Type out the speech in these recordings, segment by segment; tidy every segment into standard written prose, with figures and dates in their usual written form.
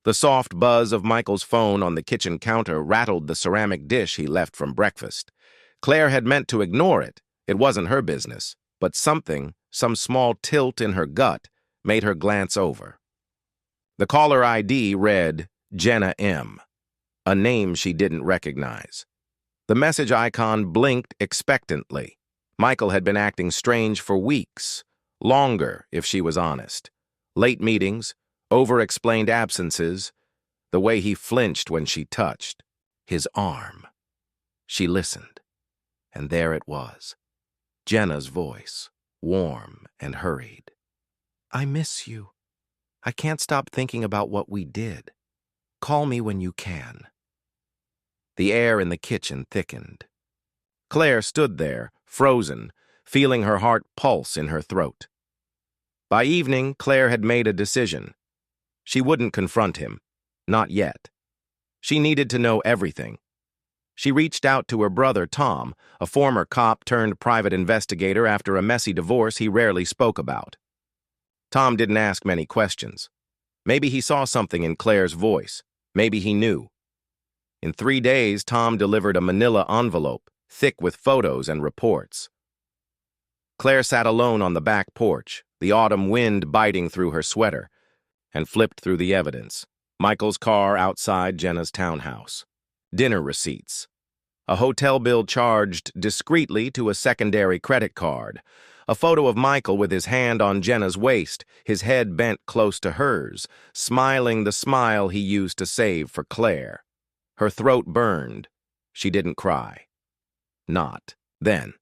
The soft buzz of Michael's phone on the kitchen counter rattled the ceramic dish he left from breakfast. Claire had meant to ignore it. It wasn't her business. But something, some small tilt in her gut, made her glance over. The caller ID read Jenna M., a name she didn't recognize. The message icon blinked expectantly. Michael had been acting strange for weeks, longer if she was honest. Late meetings, over-explained absences, the way he flinched when she touched his arm. She listened, and there it was, Jenna's voice, warm and hurried. "I miss you. I can't stop thinking about what we did. Call me when you can." The air in the kitchen thickened. Claire stood there, frozen, feeling her heart pulse in her throat. By evening, Claire had made a decision. She wouldn't confront him. Not yet. She needed to know everything. She reached out to her brother, Tom, a former cop turned private investigator after a messy divorce he rarely spoke about. Tom didn't ask many questions. Maybe he saw something in Claire's voice. Maybe he knew. In 3 days, Tom delivered a manila envelope, thick with photos and reports. Claire sat alone on the back porch, the autumn wind biting through her sweater, and flipped through the evidence. Michael's car outside Jenna's townhouse. Dinner receipts. A hotel bill charged discreetly to a secondary credit card. A photo of Michael with his hand on Jenna's waist, his head bent close to hers, smiling the smile he used to save for Claire. Her throat burned. She didn't cry. Not then.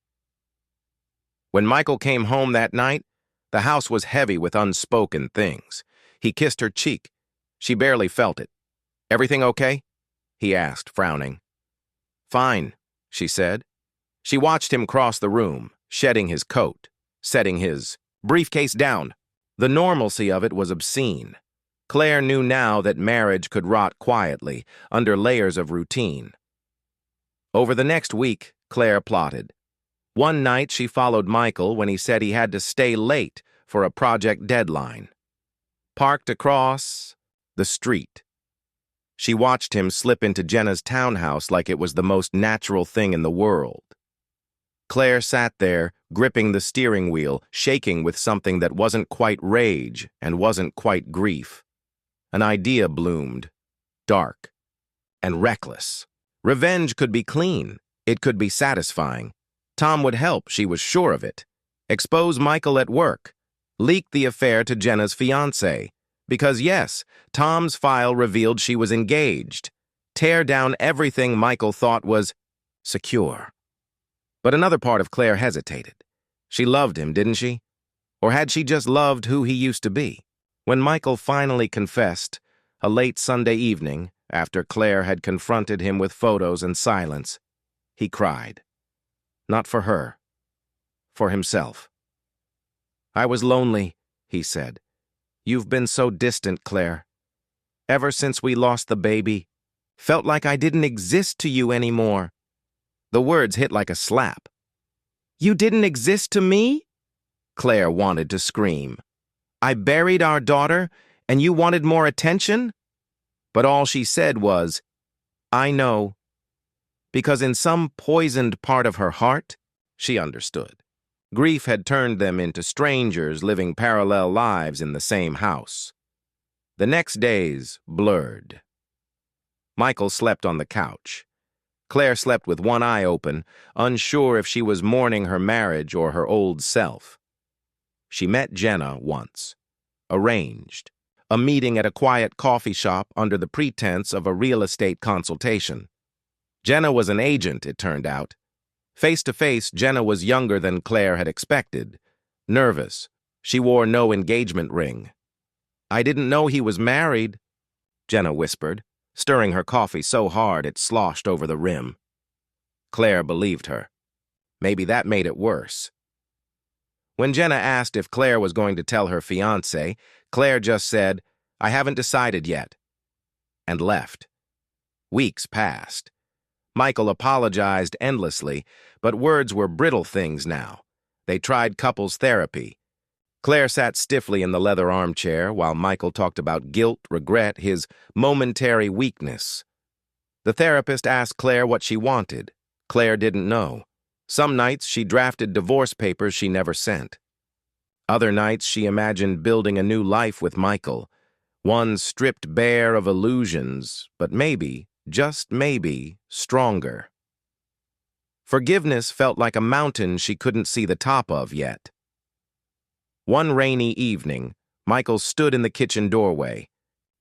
When Michael came home that night, the house was heavy with unspoken things. He kissed her cheek. She barely felt it. "Everything okay?" he asked, frowning. "Fine," she said. She watched him cross the room, shedding his coat, setting his briefcase down. The normalcy of it was obscene. Claire knew now that marriage could rot quietly, under layers of routine. Over the next week, Claire plotted. One night she followed Michael when he said he had to stay late for a project deadline. Parked across the street. She watched him slip into Jenna's townhouse like it was the most natural thing in the world. Claire sat there, gripping the steering wheel, shaking with something that wasn't quite rage and wasn't quite grief. An idea bloomed, dark and reckless. Revenge could be clean. It could be satisfying. Tom would help, she was sure of it. Expose Michael at work. Leak the affair to Jenna's fiancé. Because yes, Tom's file revealed she was engaged. Tear down everything Michael thought was secure. But another part of Claire hesitated. She loved him, didn't she? Or had she just loved who he used to be? When Michael finally confessed, a late Sunday evening, after Claire had confronted him with photos and silence, he cried. Not for her. For himself. "I was lonely," he said. "You've been so distant, Claire. Ever since we lost the baby, felt like I didn't exist to you anymore." The words hit like a slap. "You didn't exist to me?" Claire wanted to scream. "I buried our daughter, and you wanted more attention?" But all she said was, "I know." Because in some poisoned part of her heart, she understood. Grief had turned them into strangers living parallel lives in the same house. The next days blurred. Michael slept on the couch. Claire slept with one eye open, unsure if she was mourning her marriage or her old self. She met Jenna once. Arranged. A meeting at a quiet coffee shop under the pretense of a real estate consultation. Jenna was an agent, it turned out. Face to face, Jenna was younger than Claire had expected. Nervous. She wore no engagement ring. "I didn't know he was married," Jenna whispered, stirring her coffee so hard it sloshed over the rim. Claire believed her. Maybe that made it worse. When Jenna asked if Claire was going to tell her fiancé, Claire just said, "I haven't decided yet," and left. Weeks passed. Michael apologized endlessly, but words were brittle things now. They tried couples therapy. Claire sat stiffly in the leather armchair while Michael talked about guilt, regret, his momentary weakness. The therapist asked Claire what she wanted. Claire didn't know. Some nights she drafted divorce papers she never sent. Other nights she imagined building a new life with Michael, one stripped bare of illusions, but maybe, just maybe, stronger. Forgiveness felt like a mountain she couldn't see the top of yet. One rainy evening, Michael stood in the kitchen doorway,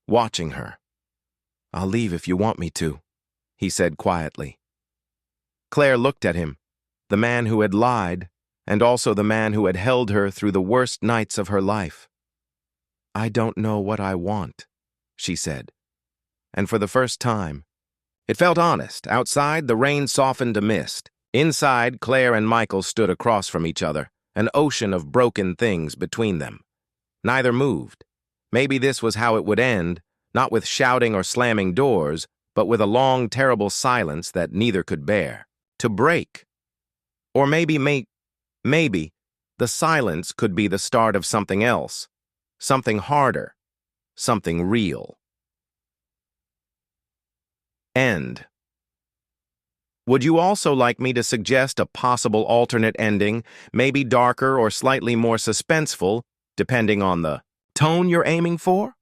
watching her. "I'll leave if you want me to," he said quietly. Claire looked at him, the man who had lied, and also the man who had held her through the worst nights of her life. "I don't know what I want," she said. And for the first time, it felt honest. Outside, the rain softened to mist. Inside, Claire and Michael stood across from each other, an ocean of broken things between them. Neither moved. Maybe this was how it would end, not with shouting or slamming doors, but with a long, terrible silence that neither could bear. To break. Or maybe the silence could be the start of something else, something harder, something real. End. Would you also like me to suggest a possible alternate ending, maybe darker or slightly more suspenseful, depending on the tone you're aiming for?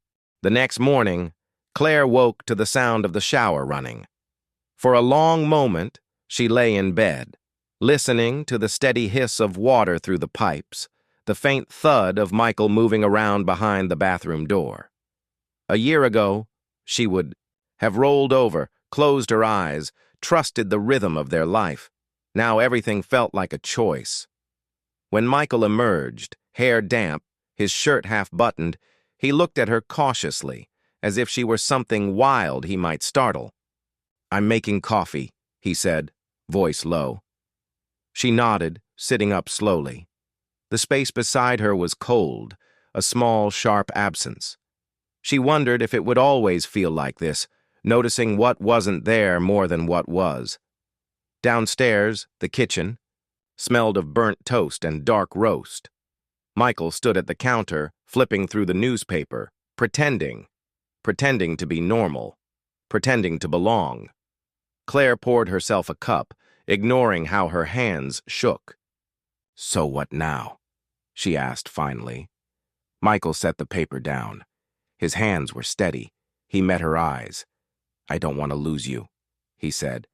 The next morning, Claire woke to the sound of the shower running. For a long moment, she lay in bed, listening to the steady hiss of water through the pipes, the faint thud of Michael moving around behind the bathroom door. A year ago, she would have rolled over, closed her eyes, trusted the rhythm of their life. Now everything felt like a choice. When Michael emerged, hair damp, his shirt half-buttoned, he looked at her cautiously, as if she were something wild he might startle. "I'm making coffee," he said, voice low. She nodded, sitting up slowly. The space beside her was cold, a small, sharp absence. She wondered if it would always feel like this, noticing what wasn't there more than what was. Downstairs, the kitchen smelled of burnt toast and dark roast. Michael stood at the counter, flipping through the newspaper, pretending to be normal, pretending to belong. Claire poured herself a cup, ignoring how her hands shook. "So what now?" she asked finally. Michael set the paper down. His hands were steady. He met her eyes. "I don't want to lose you," he said.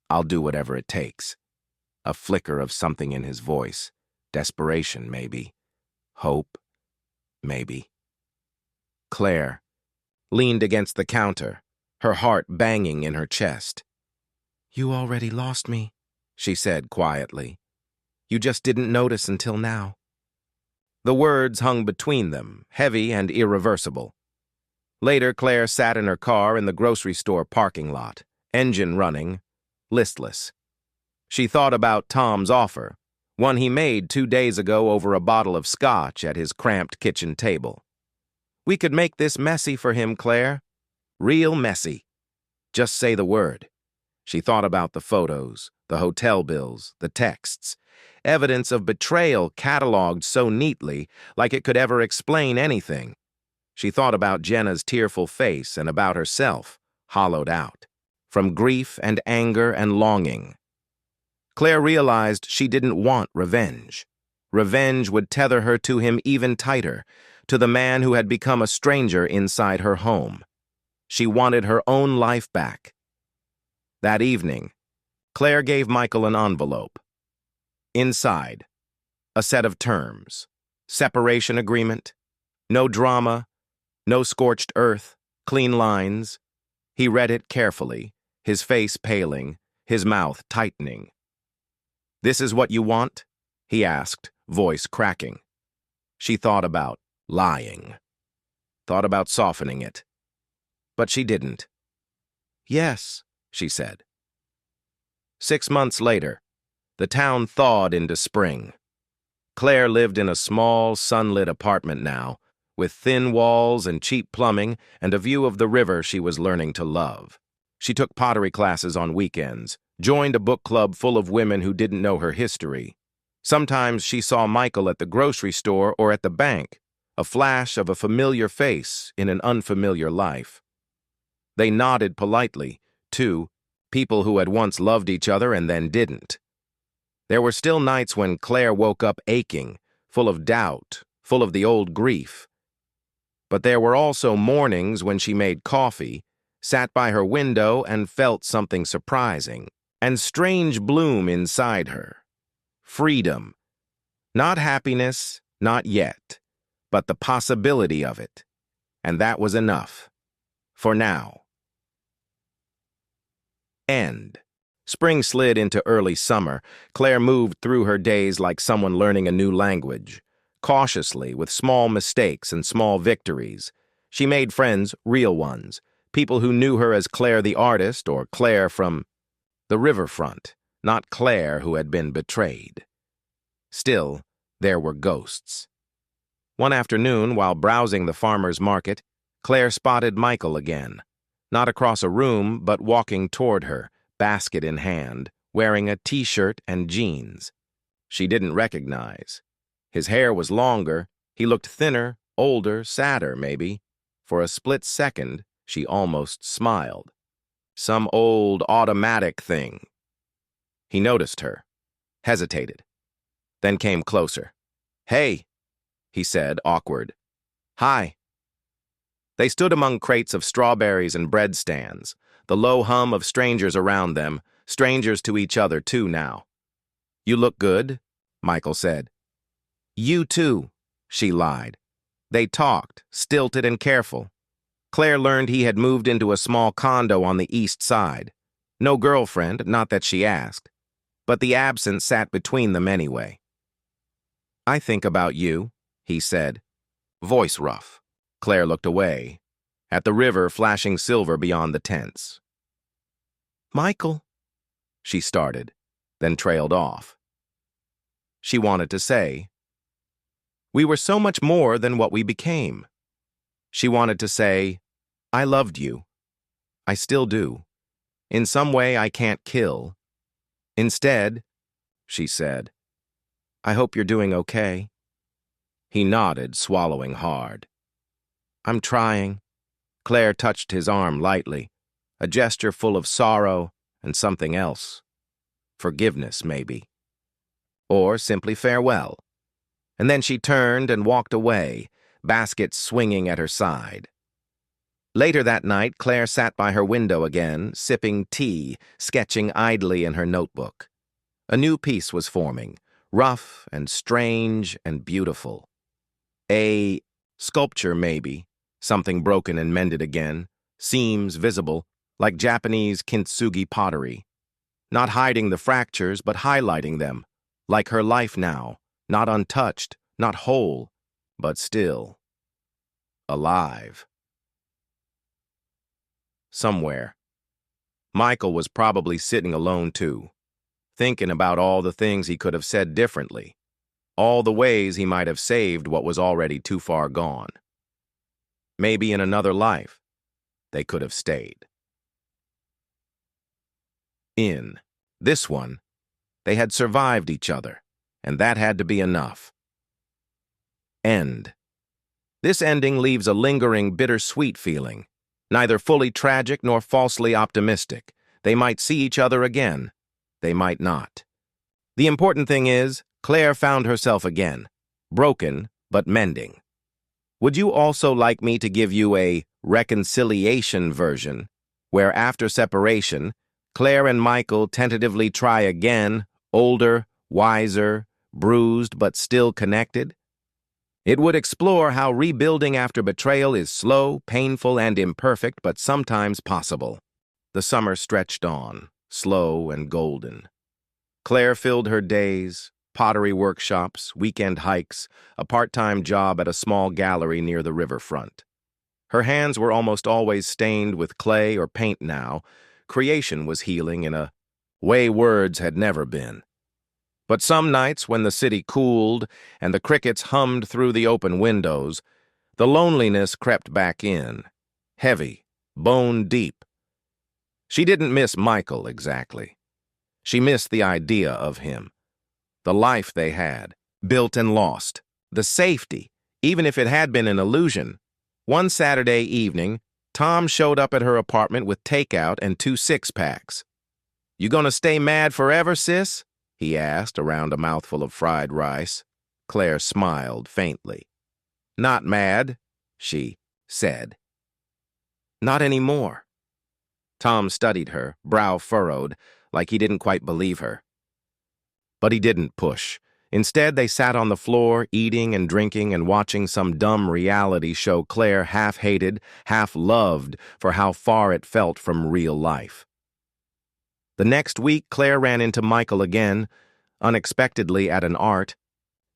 "I'll do whatever it takes." A flicker of something in his voice. Desperation, maybe. Hope, maybe. Claire leaned against the counter, her heart banging in her chest. "You already lost me," she said quietly. "You just didn't notice until now." The words hung between them, heavy and irreversible. Later, Claire sat in her car in the grocery store parking lot, engine running, listless. She thought about Tom's offer, one he made 2 days ago over a bottle of scotch at his cramped kitchen table. "We could make this messy for him, Claire. Real messy. Just say the word." She thought about the photos, the hotel bills, the texts, evidence of betrayal cataloged so neatly, like it could ever explain anything. She thought about Jenna's tearful face and about herself, hollowed out, from grief and anger and longing. Claire realized she didn't want revenge. Revenge would tether her to him even tighter, to the man who had become a stranger inside her home. She wanted her own life back. That evening, Claire gave Michael an envelope. Inside, a set of terms. Separation agreement. No drama. No scorched earth. Clean lines. He read it carefully, his face paling, his mouth tightening. "This is what you want?" he asked, voice cracking. She thought about lying. Thought about softening it. But she didn't. "Yes," she said. 6 months later, the town thawed into spring. Claire lived in a small, sunlit apartment now, with thin walls and cheap plumbing and a view of the river she was learning to love. She took pottery classes on weekends, joined a book club full of women who didn't know her history, Sometimes she saw Michael at the grocery store or at the bank, a flash of a familiar face in an unfamiliar life. They nodded politely, too, people who had once loved each other and then didn't. There were still nights when Claire woke up aching, full of doubt, full of the old grief. But there were also mornings when she made coffee, sat by her window and felt something surprising and strange bloom inside her. Freedom. Not happiness, not yet, but the possibility of it. And that was enough. For now. End. Spring slid into early summer. Claire moved through her days like someone learning a new language. Cautiously, with small mistakes and small victories. She made friends, real ones, people who knew her as Claire the artist or Claire from the riverfront, not Claire who had been betrayed. Still, there were ghosts. One afternoon, while browsing the farmer's market, Claire spotted Michael again. Not across a room, but walking toward her, basket in hand, wearing a t-shirt and jeans. She didn't recognize. His hair was longer, he looked thinner, older, sadder, maybe. For a split second, she almost smiled. Some old automatic thing. He noticed her, hesitated, then came closer. "Hey," he said, awkward. "Hi." They stood among crates of strawberries and bread stands, the low hum of strangers around them, strangers to each other too now. "You look good," Michael said. "You too," she lied. They talked, stilted and careful. Claire learned he had moved into a small condo on the east side. No girlfriend, not that she asked. But the absence sat between them anyway. "I think about you," he said. Voice rough. Claire looked away, at the river flashing silver beyond the tents. "Michael," she started, then trailed off. She wanted to say, "We were so much more than what we became." She wanted to say, "I loved you. I still do. In some way I can't kill." Instead, she said, "I hope you're doing okay." He nodded, swallowing hard. "I'm trying." Claire touched his arm lightly, a gesture full of sorrow and something else. Forgiveness, maybe. Or simply farewell. And then she turned and walked away, basket swinging at her side. Later that night, Claire sat by her window again, sipping tea, sketching idly in her notebook. A new piece was forming, rough and strange and beautiful. A sculpture, maybe, something broken and mended again, seams visible, like Japanese kintsugi pottery. Not hiding the fractures, but highlighting them, like her life now, not untouched, not whole, but still alive. Somewhere. Michael was probably sitting alone too, thinking about all the things he could have said differently, all the ways he might have saved what was already too far gone. Maybe in another life, they could have stayed. In this one, they had survived each other, and that had to be enough. End. This ending leaves a lingering, bittersweet feeling, neither fully tragic nor falsely optimistic. They might see each other again. They might not. The important thing is, Claire found herself again, broken but mending. Would you also like me to give you a reconciliation version, where after separation, Claire and Michael tentatively try again, older, wiser, bruised but still connected? It would explore how rebuilding after betrayal is slow, painful, and imperfect, but sometimes possible. The summer stretched on, slow and golden. Claire filled her days, pottery workshops, weekend hikes, a part-time job at a small gallery near the riverfront. Her hands were almost always stained with clay or paint now. Creation was healing in a way words had never been. But some nights when the city cooled and the crickets hummed through the open windows, the loneliness crept back in, heavy, bone deep. She didn't miss Michael exactly. She missed the idea of him. The life they had, built and lost. The safety, even if it had been an illusion. One Saturday evening, Tom showed up at her apartment with takeout and 2 six-packs. "You gonna stay mad forever, sis?" he asked around a mouthful of fried rice. Claire smiled faintly. "Not mad," she said. "Not anymore." Tom studied her, brow furrowed, like he didn't quite believe her. But he didn't push. Instead, they sat on the floor, eating and drinking and watching some dumb reality show Claire half hated, half loved for how far it felt from real life. The next week, Claire ran into Michael again, unexpectedly at an art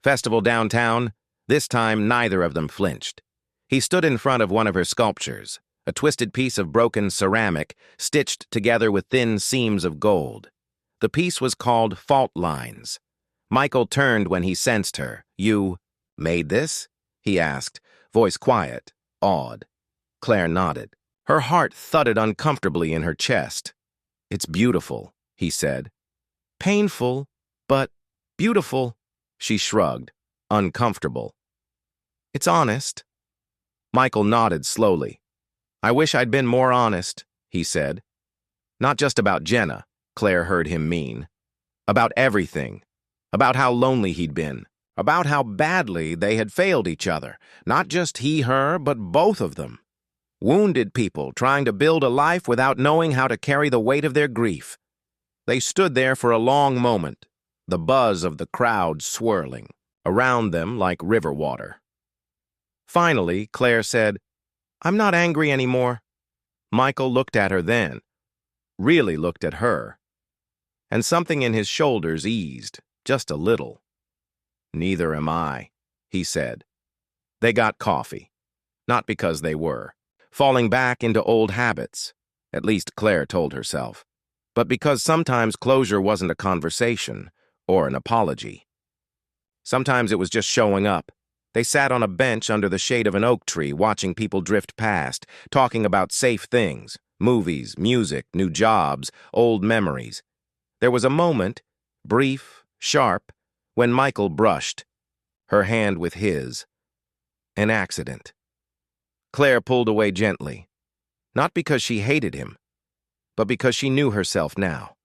festival downtown. This time, neither of them flinched. He stood in front of one of her sculptures, a twisted piece of broken ceramic stitched together with thin seams of gold. The piece was called Fault Lines. Michael turned when he sensed her. "You made this?" he asked, voice quiet, awed. Claire nodded. Her heart thudded uncomfortably in her chest. "It's beautiful," he said. "Painful, but beautiful," she shrugged, uncomfortable. "It's honest." Michael nodded slowly. "I wish I'd been more honest," he said. Not just about Jenna, Claire heard him mean. About everything. About how lonely he'd been. About how badly they had failed each other. Not just he, her, but both of them. Wounded people trying to build a life without knowing how to carry the weight of their grief. They stood there for a long moment, the buzz of the crowd swirling around them like river water. Finally, Claire said, "I'm not angry anymore." Michael looked at her then, really looked at her, and something in his shoulders eased, just a little. "Neither am I," he said. They got coffee, not because they were falling back into old habits, at least Claire told herself, but because sometimes closure wasn't a conversation or an apology. Sometimes it was just showing up. They sat on a bench under the shade of an oak tree, watching people drift past, talking about safe things, movies, music, new jobs, old memories. There was a moment, brief, sharp, when Michael brushed her hand with his. An accident. Claire pulled away gently, not because she hated him, but because she knew herself now.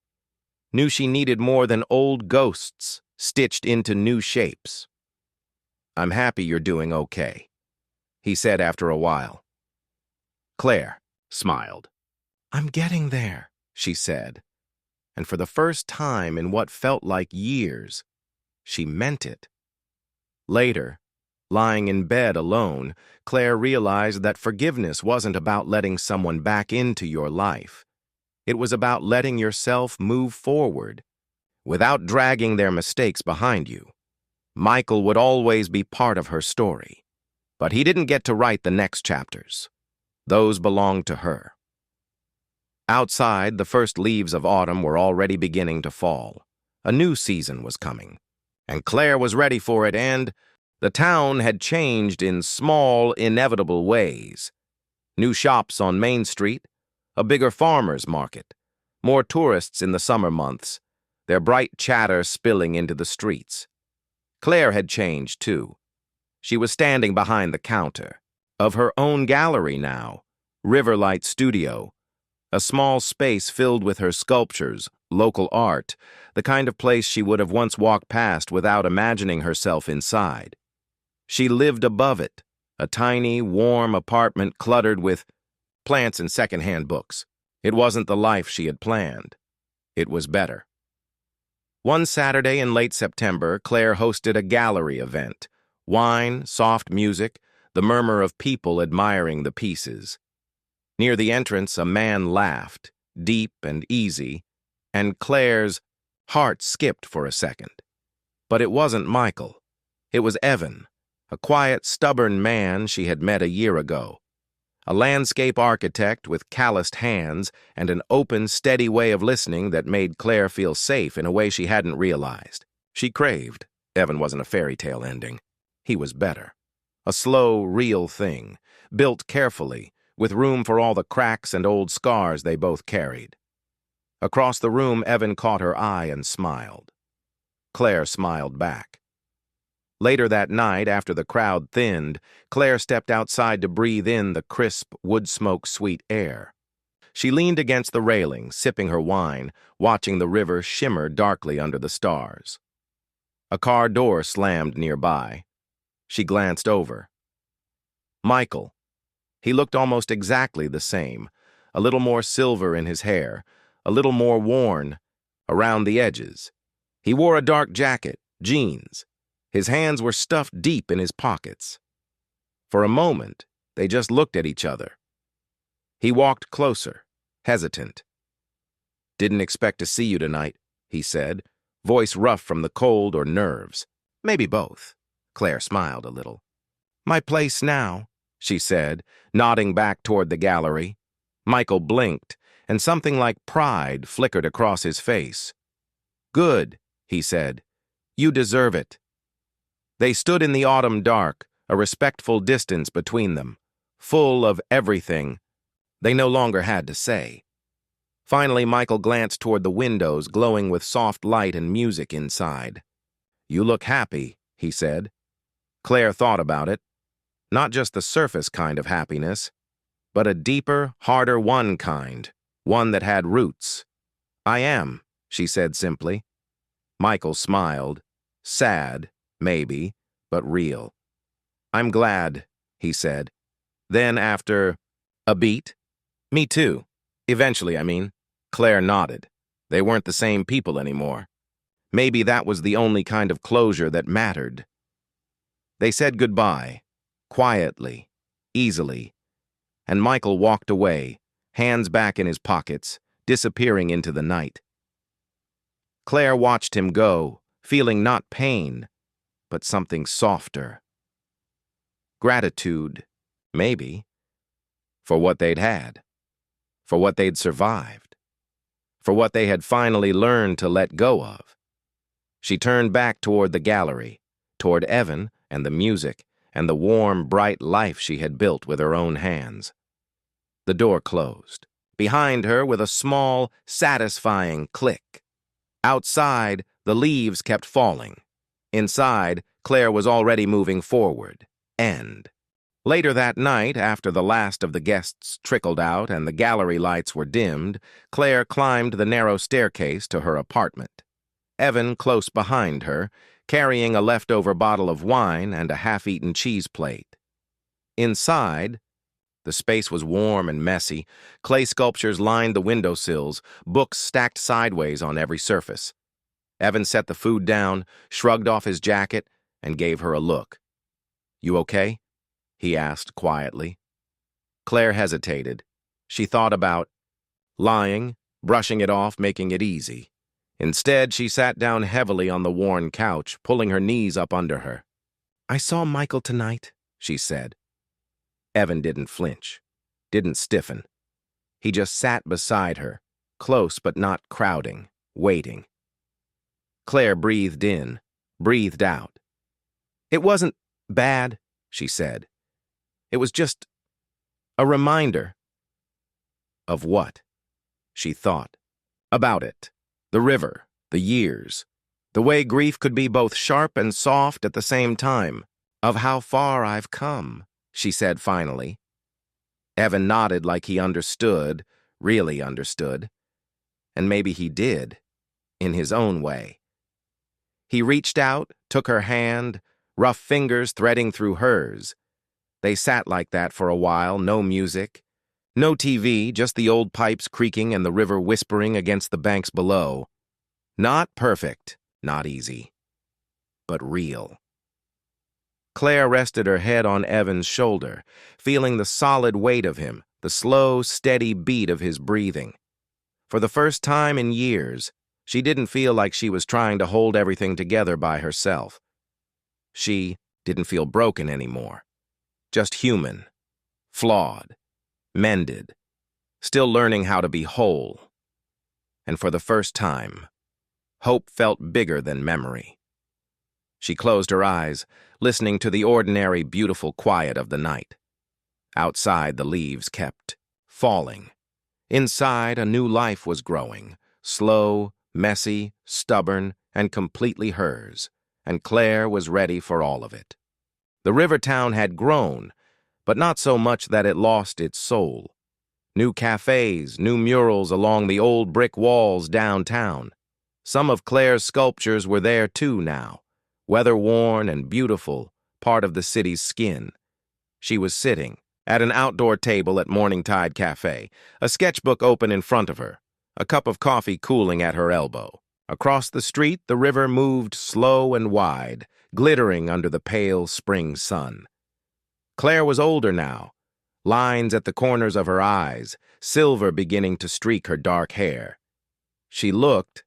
Knew she needed more than old ghosts stitched into new shapes. "I'm happy you're doing okay," he said after a while. Claire smiled. "I'm getting there," she said, and for the first time in what felt like years, she meant it. Later, lying in bed alone, Claire realized that forgiveness wasn't about letting someone back into your life. It was about letting yourself move forward, without dragging their mistakes behind you. Michael would always be part of her story, but he didn't get to write the next chapters. Those belonged to her. Outside, the first leaves of autumn were already beginning to fall. A new season was coming, and Claire was ready for it, and the town had changed in small, inevitable ways. New shops on Main Street, a bigger farmer's market, more tourists in the summer months, their bright chatter spilling into the streets. Claire had changed, too. She was standing behind the counter of her own gallery now, Riverlight Studio, a small space filled with her sculptures, local art, the kind of place she would have once walked past without imagining herself inside. She lived above it, a tiny, warm apartment cluttered with plants and secondhand books. It wasn't the life she had planned. It was better. One Saturday in late September, Claire hosted a gallery event. Wine, soft music, the murmur of people admiring the pieces. Near the entrance, a man laughed, deep and easy, and Claire's heart skipped for a second. But it wasn't Michael. It was Evan, a quiet, stubborn man she had met a year ago. A landscape architect with calloused hands and an open, steady way of listening that made Claire feel safe in a way she hadn't realized. She craved. Evan wasn't a fairy tale ending. He was better. A slow, real thing, built carefully, with room for all the cracks and old scars they both carried. Across the room, Evan caught her eye and smiled. Claire smiled back. Later that night, after the crowd thinned, Claire stepped outside to breathe in the crisp, wood-smoke-sweet air. She leaned against the railing, sipping her wine, watching the river shimmer darkly under the stars. A car door slammed nearby. She glanced over. Michael. He looked almost exactly the same, a little more silver in his hair, a little more worn around the edges. He wore a dark jacket, jeans. His hands were stuffed deep in his pockets. For a moment, they just looked at each other. He walked closer, hesitant. "Didn't expect to see you tonight," he said, voice rough from the cold or nerves. "Maybe both." Claire smiled a little. "My place now," she said, nodding back toward the gallery. Michael blinked, and something like pride flickered across his face. "Good," he said. "You deserve it." They stood in the autumn dark, a respectful distance between them, full of everything they no longer had to say. Finally, Michael glanced toward the windows, glowing with soft light and music inside. "You look happy," he said. Claire thought about it. Not just the surface kind of happiness, but a deeper, harder-won kind, one that had roots. "I am," she said simply. Michael smiled, sad, maybe, but real. "I'm glad," he said. Then after a beat, "Me too. Eventually, I mean." Claire nodded. They weren't the same people anymore. Maybe that was the only kind of closure that mattered. They said goodbye, quietly, easily, and Michael walked away, hands back in his pockets, disappearing into the night. Claire watched him go, feeling not pain, but something softer. Gratitude, maybe, for what they'd had, for what they'd survived, for what they had finally learned to let go of. She turned back toward the gallery, toward Evan and the music and the warm, bright life she had built with her own hands. The door closed, behind her with a small, satisfying click. Outside, the leaves kept falling. Inside, Claire was already moving forward. End. Later that night, after the last of the guests trickled out and the gallery lights were dimmed, Claire climbed the narrow staircase to her apartment. Evan close behind her, carrying a leftover bottle of wine and a half-eaten cheese plate. Inside, the space was warm and messy. Clay sculptures lined the windowsills, books stacked sideways on every surface. Evan set the food down, shrugged off his jacket, and gave her a look. "You okay?" he asked quietly. Claire hesitated. She thought about lying, brushing it off, making it easy. Instead, she sat down heavily on the worn couch, pulling her knees up under her. "I saw Michael tonight," she said. Evan didn't flinch, didn't stiffen. He just sat beside her, close but not crowding, waiting. Claire breathed in, breathed out. "It wasn't bad," she said. "It was just a reminder." Of what? She thought. About it. The river, the years. The way grief could be both sharp and soft at the same time. "Of how far I've come," she said finally. Evan nodded like he understood, really understood. And maybe he did, in his own way. He reached out, took her hand, rough fingers threading through hers. They sat like that for a while, no music, no TV, just the old pipes creaking and the river whispering against the banks below. Not perfect, not easy, but real. Claire rested her head on Evan's shoulder, feeling the solid weight of him, the slow, steady beat of his breathing. For the first time in years, she didn't feel like she was trying to hold everything together by herself. She didn't feel broken anymore. Just human, flawed, mended, still learning how to be whole. And for the first time, hope felt bigger than memory. She closed her eyes, listening to the ordinary, beautiful quiet of the night. Outside, the leaves kept falling. Inside, a new life was growing, slow, messy, stubborn, and completely hers, and Claire was ready for all of it. The river town had grown, but not so much that it lost its soul. New cafes, new murals along the old brick walls downtown. Some of Claire's sculptures were there too now, weather-worn and beautiful, part of the city's skin. She was sitting at an outdoor table at Morningtide Cafe, a sketchbook open in front of her, a cup of coffee cooling at her elbow. Across the street, the river moved slow and wide, glittering under the pale spring sun. Claire was older now, lines at the corners of her eyes, silver beginning to streak her dark hair. She looked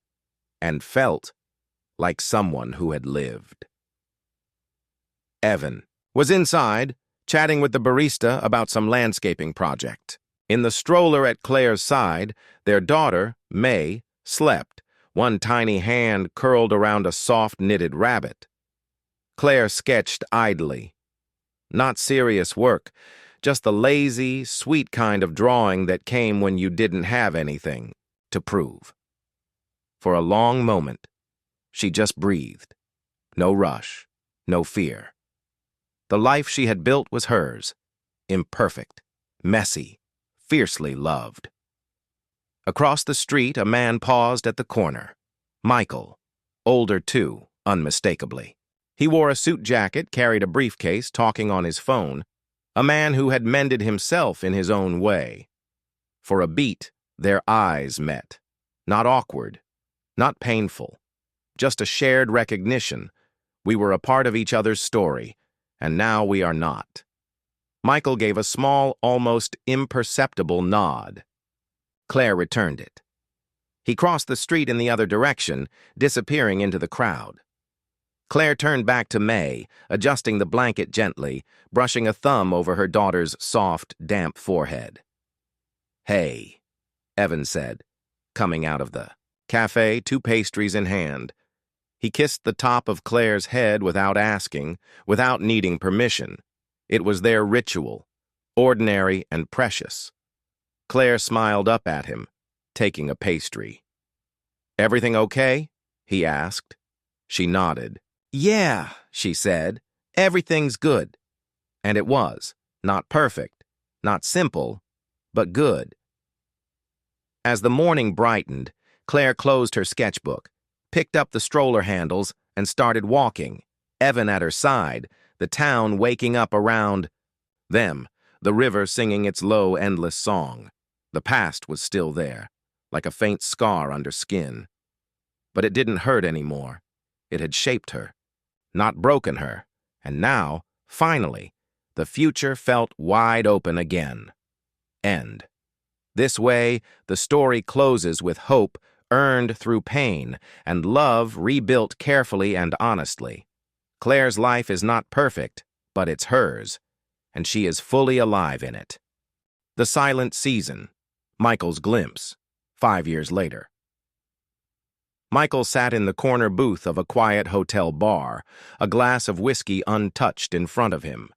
and felt like someone who had lived. Evan was inside, chatting with the barista about some landscaping project. In the stroller at Claire's side, their daughter, May, slept, one tiny hand curled around a soft knitted rabbit. Claire sketched idly. Not serious work, just the lazy, sweet kind of drawing that came when you didn't have anything to prove. For a long moment, she just breathed. No rush, no fear. The life she had built was hers, imperfect, messy, fiercely loved. Across the street, a man paused at the corner. Michael, older too, unmistakably. He wore a suit jacket, carried a briefcase, talking on his phone, a man who had mended himself in his own way. For a beat, their eyes met. Not awkward, not painful, just a shared recognition. We were a part of each other's story, and now we are not. Michael gave a small, almost imperceptible nod. Claire returned it. He crossed the street in the other direction, disappearing into the crowd. Claire turned back to May, adjusting the blanket gently, brushing a thumb over her daughter's soft, damp forehead. "Hey," Evan said, coming out of the cafe, two pastries in hand. He kissed the top of Claire's head without asking, without needing permission. It was their ritual, ordinary and precious. Claire smiled up at him, taking a pastry. "Everything okay?" he asked. She nodded. "Yeah," she said, "everything's good." And it was, not perfect, not simple, but good. As the morning brightened, Claire closed her sketchbook, picked up the stroller handles, and started walking, Evan at her side, the town waking up around them, the river singing its low, endless song. The past was still there, like a faint scar under skin. But it didn't hurt anymore. It had shaped her, not broken her, and now, finally, the future felt wide open again. End. This way, the story closes with hope earned through pain and love rebuilt carefully and honestly. Claire's life is not perfect, but it's hers, and she is fully alive in it. The Silent Season. Michael's glimpse, 5 years later. Michael sat in the corner booth of a quiet hotel bar, a glass of whiskey untouched in front of him.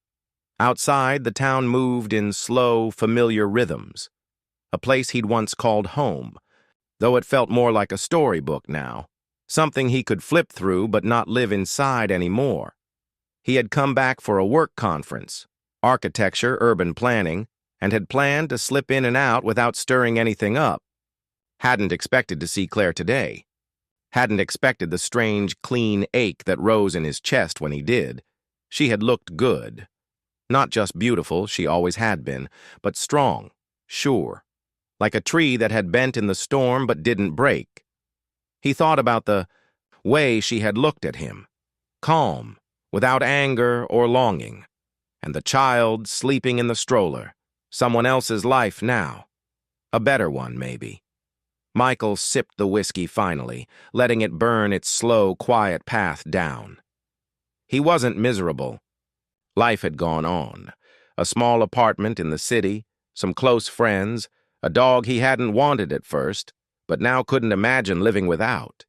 Outside, the town moved in slow, familiar rhythms. A place he'd once called home, though it felt more like a storybook now, something he could flip through but not live inside anymore. He had come back for a work conference, architecture, urban planning, and had planned to slip in and out without stirring anything up. Hadn't expected to see Claire today. Hadn't expected the strange, clean ache that rose in his chest when he did. She had looked good. Not just beautiful, she always had been, but strong, sure, like a tree that had bent in the storm but didn't break. He thought about the way she had looked at him, calm, without anger or longing, and the child sleeping in the stroller, someone else's life now. A better one, maybe. Michael sipped the whiskey finally, letting it burn its slow, quiet path down. He wasn't miserable. Life had gone on. A small apartment in the city, some close friends, a dog he hadn't wanted at first, but now couldn't imagine living without.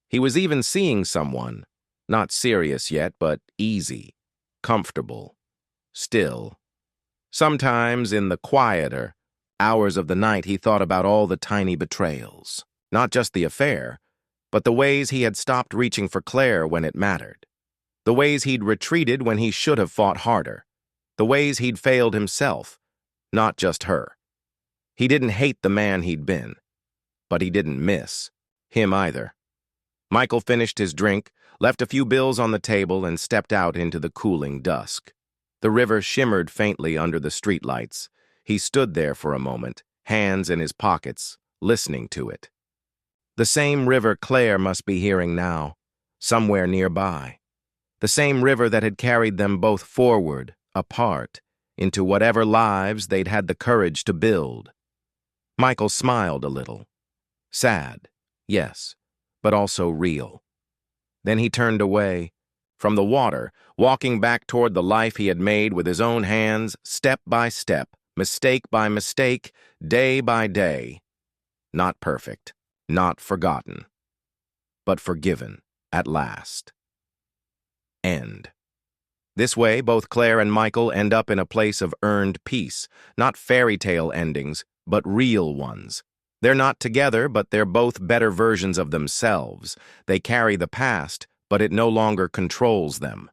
He was even seeing someone, not serious yet, but easy, comfortable, still. Sometimes in the quieter hours of the night he thought about all the tiny betrayals, not just the affair, but the ways he had stopped reaching for Claire when it mattered. The ways he'd retreated when he should have fought harder. The ways he'd failed himself, not just her. He didn't hate the man he'd been, but he didn't miss him either. Michael finished his drink, left a few bills on the table, and stepped out into the cooling dusk. The river shimmered faintly under the streetlights. He stood there for a moment, hands in his pockets, listening to it. The same river Claire must be hearing now, somewhere nearby. The same river that had carried them both forward, apart, into whatever lives they'd had the courage to build. Michael smiled a little. Sad, yes, but also real. Then he turned away from the water, walking back toward the life he had made with his own hands, step by step, mistake by mistake, day by day. Not perfect, not forgotten, but forgiven at last. End. This way, both Claire and Michael end up in a place of earned peace, not fairy tale endings, but real ones. They're not together, but they're both better versions of themselves. They carry the past, but it no longer controls them.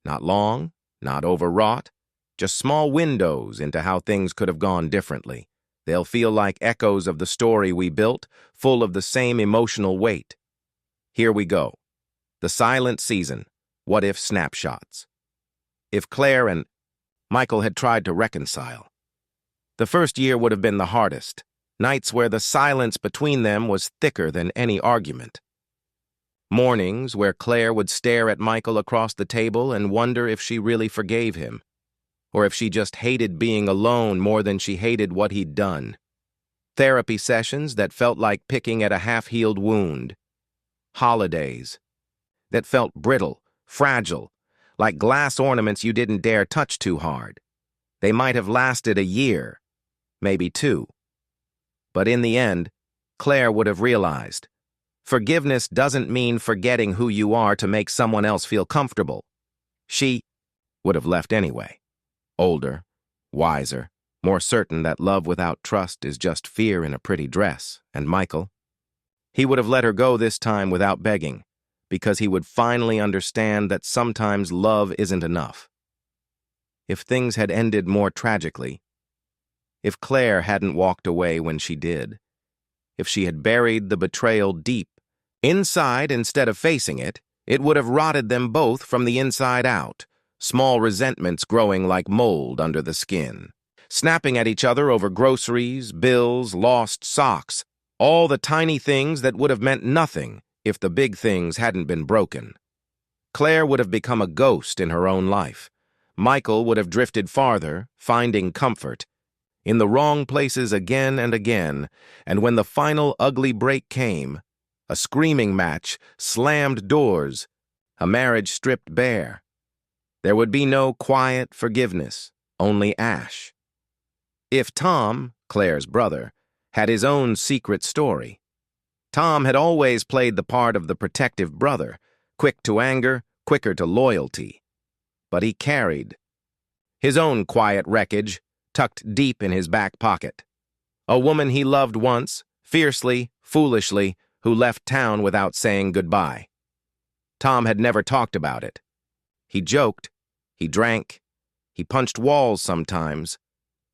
Not long, not overwrought, just small windows into how things could have gone differently. They'll feel like echoes of the story we built, full of the same emotional weight. Here we go. The silent season. What if snapshots? If Claire and Michael had tried to reconcile. The first year would have been the hardest, nights where the silence between them was thicker than any argument. Mornings where Claire would stare at Michael across the table and wonder if she really forgave him, or if she just hated being alone more than she hated what he'd done. Therapy sessions that felt like picking at a half-healed wound. Holidays that felt brittle, fragile, like glass ornaments you didn't dare touch too hard. They might have lasted a year, maybe 2. But in the end, Claire would have realized, forgiveness doesn't mean forgetting who you are to make someone else feel comfortable. She would have left anyway. Older, wiser, more certain that love without trust is just fear in a pretty dress. And Michael? He would have let her go this time without begging, because he would finally understand that sometimes love isn't enough. If things had ended more tragically, if Claire hadn't walked away when she did, if she had buried the betrayal deep inside instead of facing it, it would have rotted them both from the inside out, small resentments growing like mold under the skin, snapping at each other over groceries, bills, lost socks, all the tiny things that would have meant nothing if the big things hadn't been broken. Claire would have become a ghost in her own life. Michael would have drifted farther, finding comfort, in the wrong places again and again, and when the final ugly break came, a screaming match, slammed doors, a marriage stripped bare, there would be no quiet forgiveness, only ash. If Tom, Claire's brother, had his own secret story, Tom had always played the part of the protective brother, quick to anger, quicker to loyalty. But he carried his own quiet wreckage tucked deep in his back pocket. A woman he loved once, fiercely, foolishly, who left town without saying goodbye. Tom had never talked about it. He joked, he drank, he punched walls sometimes.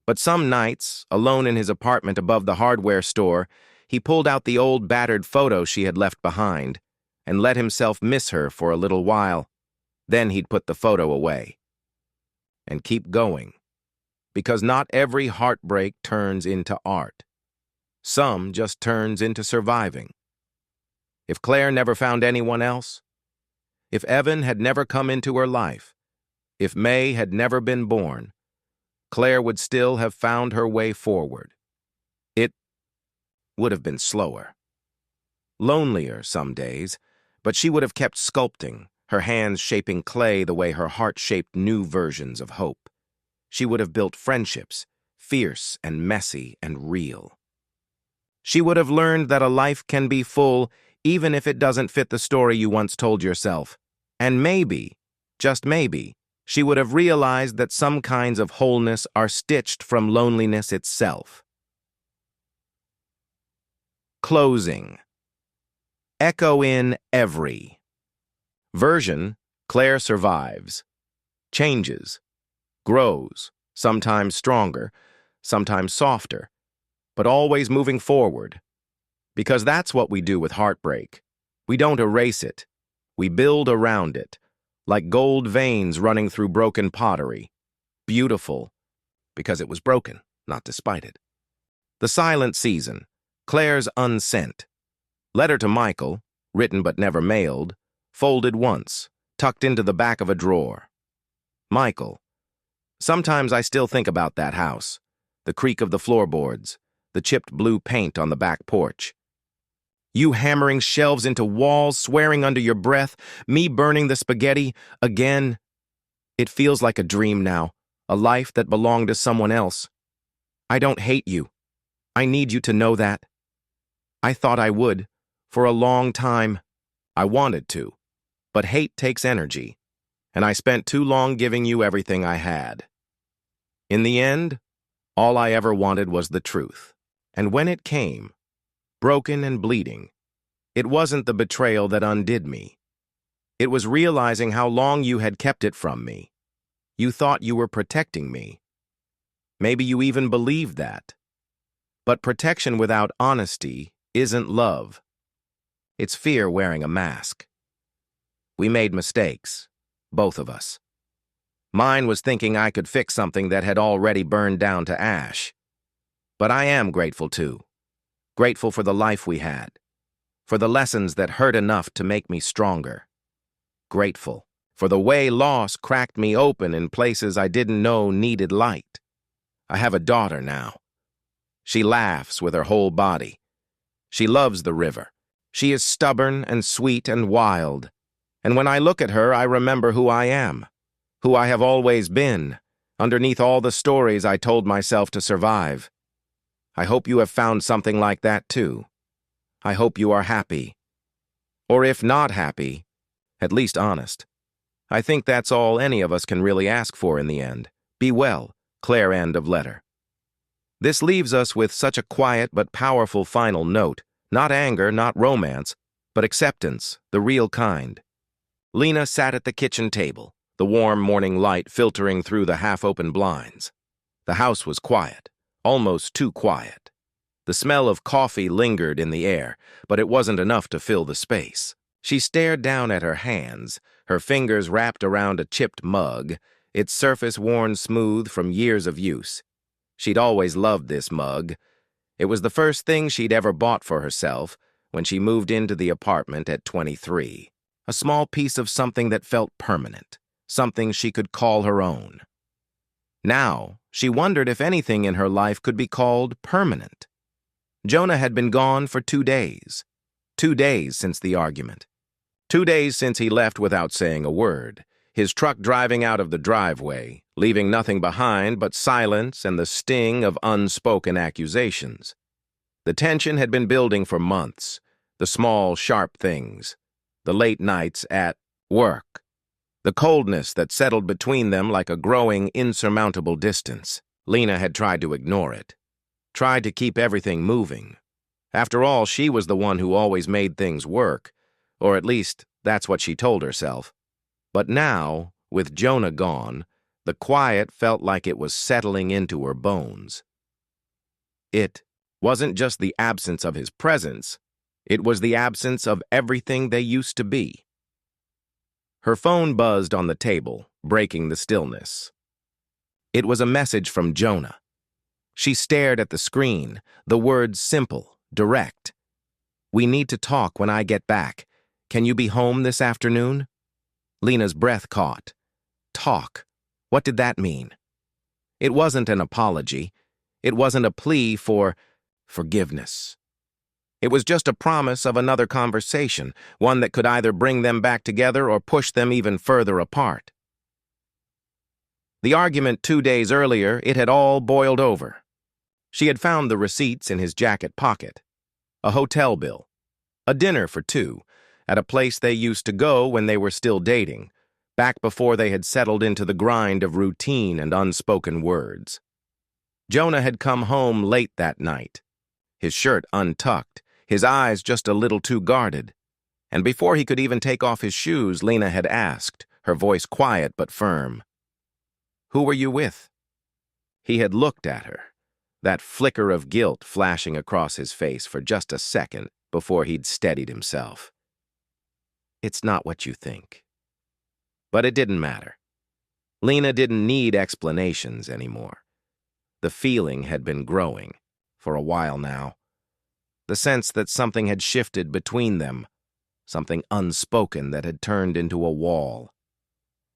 But some nights, alone in his apartment above the hardware store, he pulled out the old battered photo she had left behind and let himself miss her for a little while. Then he'd put the photo away and keep going, because not every heartbreak turns into art. Some just turns into surviving. If Claire never found anyone else, if Evan had never come into her life, if May had never been born, Claire would still have found her way forward. It would have been slower, lonelier some days, but she would have kept sculpting, her hands shaping clay the way her heart shaped new versions of hope. She would have built friendships, fierce and messy and real. She would have learned that a life can be full even if it doesn't fit the story you once told yourself. And maybe, just maybe, she would have realized that some kinds of wholeness are stitched from loneliness itself. Closing. echo in every version. Claire survives, changes, grows, sometimes stronger, sometimes softer, but always moving forward. Because that's what we do with heartbreak. We don't erase it. We build around it, like gold veins running through broken pottery. Beautiful, because it was broken, not despite it. The Silent Season, Claire's Unsent. Letter to Michael, written but never mailed, folded once, tucked into the back of a drawer. Michael. Sometimes I still think about that house, the creak of the floorboards, the chipped blue paint on the back porch. You hammering shelves into walls, swearing under your breath, me burning the spaghetti again. It feels like a dream now, a life that belonged to someone else. I don't hate you. I need you to know that. I thought I would, for a long time. I wanted to. But hate takes energy, and I spent too long giving you everything I had. In the end, all I ever wanted was the truth. And when it came, broken and bleeding, it wasn't the betrayal that undid me. It was realizing how long you had kept it from me. You thought you were protecting me. Maybe you even believed that. But protection without honesty isn't love. It's fear wearing a mask. We made mistakes, both of us. Mine was thinking I could fix something that had already burned down to ash. But I am grateful too. Grateful for the life we had. For the lessons that hurt enough to make me stronger. Grateful for the way loss cracked me open in places I didn't know needed light. I have a daughter now. She laughs with her whole body. She loves the river. She is stubborn and sweet and wild. And when I look at her, I remember who I am, who I have always been, underneath all the stories I told myself to survive. I hope you have found something like that too. I hope you are happy. Or if not happy, at least honest. I think that's all any of us can really ask for in the end. Be well, Claire. End of letter. This leaves us with such a quiet but powerful final note. Not anger, not romance, but acceptance, the real kind. Lena sat at the kitchen table, the warm morning light filtering through the half-open blinds. The house was quiet, almost too quiet. The smell of coffee lingered in the air, but it wasn't enough to fill the space. She stared down at her hands, her fingers wrapped around a chipped mug, its surface worn smooth from years of use. She'd always loved this mug. It was the first thing she'd ever bought for herself when she moved into the apartment at 23. A small piece of something that felt permanent, something she could call her own. Now, she wondered if anything in her life could be called permanent. Jonah had been gone for 2 days. 2 days since the argument. 2 days since he left without saying a word, his truck driving out of the driveway, leaving nothing behind but silence and the sting of unspoken accusations. The tension had been building for months, the small, sharp things, the late nights at work, the coldness that settled between them like a growing, insurmountable distance. Lena had tried to ignore it, tried to keep everything moving. After all, she was the one who always made things work, or at least that's what she told herself. But now, with Jonah gone, the quiet felt like it was settling into her bones. It wasn't just the absence of his presence, it was the absence of everything they used to be. Her phone buzzed on the table, breaking the stillness. It was a message from Jonah. She stared at the screen, the words simple, direct. "We need to talk when I get back. Can you be home this afternoon?" Lena's breath caught. Talk. What did that mean? It wasn't an apology. It wasn't a plea for forgiveness. It was just a promise of another conversation, one that could either bring them back together or push them even further apart. The argument 2 days earlier, it had all boiled over. She had found the receipts in his jacket pocket. A hotel bill. A dinner for two, at a place they used to go when they were still dating, back before they had settled into the grind of routine and unspoken words. Jonah had come home late that night, his shirt untucked, his eyes just a little too guarded. And before he could even take off his shoes, Lena had asked, her voice quiet but firm, "Who were you with?" He had looked at her, that flicker of guilt flashing across his face for just a second before he'd steadied himself. "It's not what you think." But it didn't matter. Lena didn't need explanations anymore. The feeling had been growing for a while now. The sense that something had shifted between them, something unspoken that had turned into a wall.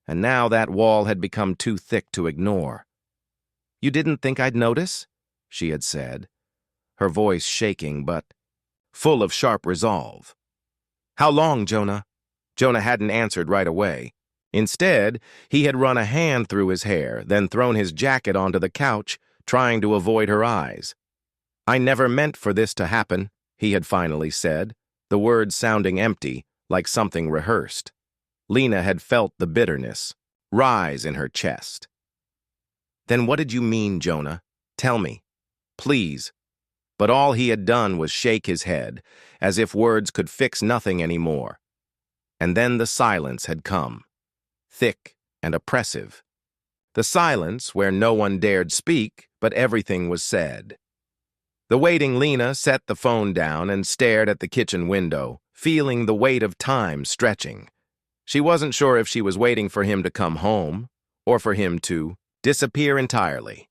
And now that wall had become too thick to ignore. "You didn't think I'd notice?" she had said, her voice shaking but full of sharp resolve. "How long, Jonah?" Jonah hadn't answered right away. Instead, he had run a hand through his hair, then thrown his jacket onto the couch, trying to avoid her eyes. "I never meant for this to happen," he had finally said, the words sounding empty, like something rehearsed. Lena had felt the bitterness rise in her chest. "Then what did you mean, Jonah? Tell me. Please." But all he had done was shake his head, as if words could fix nothing anymore. And then the silence had come, thick and oppressive. The silence where no one dared speak, but everything was said. The waiting Lena set the phone down and stared at the kitchen window, feeling the weight of time stretching. She wasn't sure if she was waiting for him to come home, or for him to disappear entirely.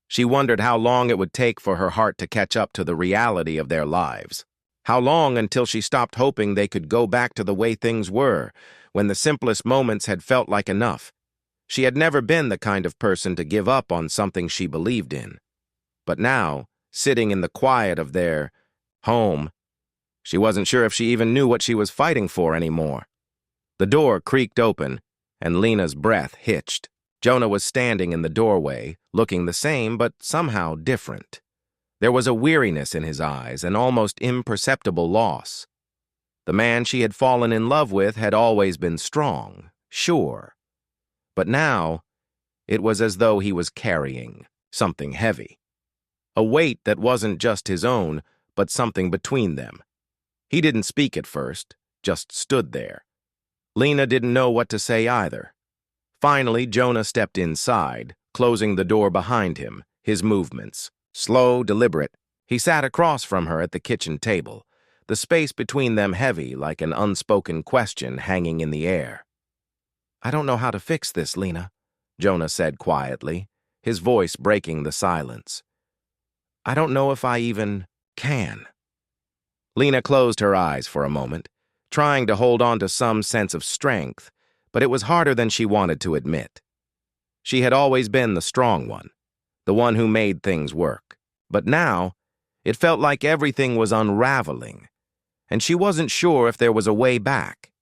She wondered how long it would take for her heart to catch up to the reality of their lives. How long until she stopped hoping they could go back to the way things were, when the simplest moments had felt like enough. She had never been the kind of person to give up on something she believed in. But now, sitting in the quiet of their home, she wasn't sure if she even knew what she was fighting for anymore. The door creaked open, and Lena's breath hitched. Jonah was standing in the doorway, looking the same but somehow different. There was a weariness in his eyes, an almost imperceptible loss. The man she had fallen in love with had always been strong, sure. But now, it was as though he was carrying something heavy. A weight that wasn't just his own, but something between them. He didn't speak at first, just stood there. Lena didn't know what to say either. Finally, Jonah stepped inside, closing the door behind him, his movements slow, deliberate. He sat across from her at the kitchen table, the space between them heavy like an unspoken question hanging in the air. "I don't know how to fix this, Lena," Jonah said quietly, his voice breaking the silence. "I don't know if I even can." Lena closed her eyes for a moment, trying to hold on to some sense of strength, but it was harder than she wanted to admit. She had always been the strong one, the one who made things work. But now, it felt like everything was unraveling, and she wasn't sure if there was a way back.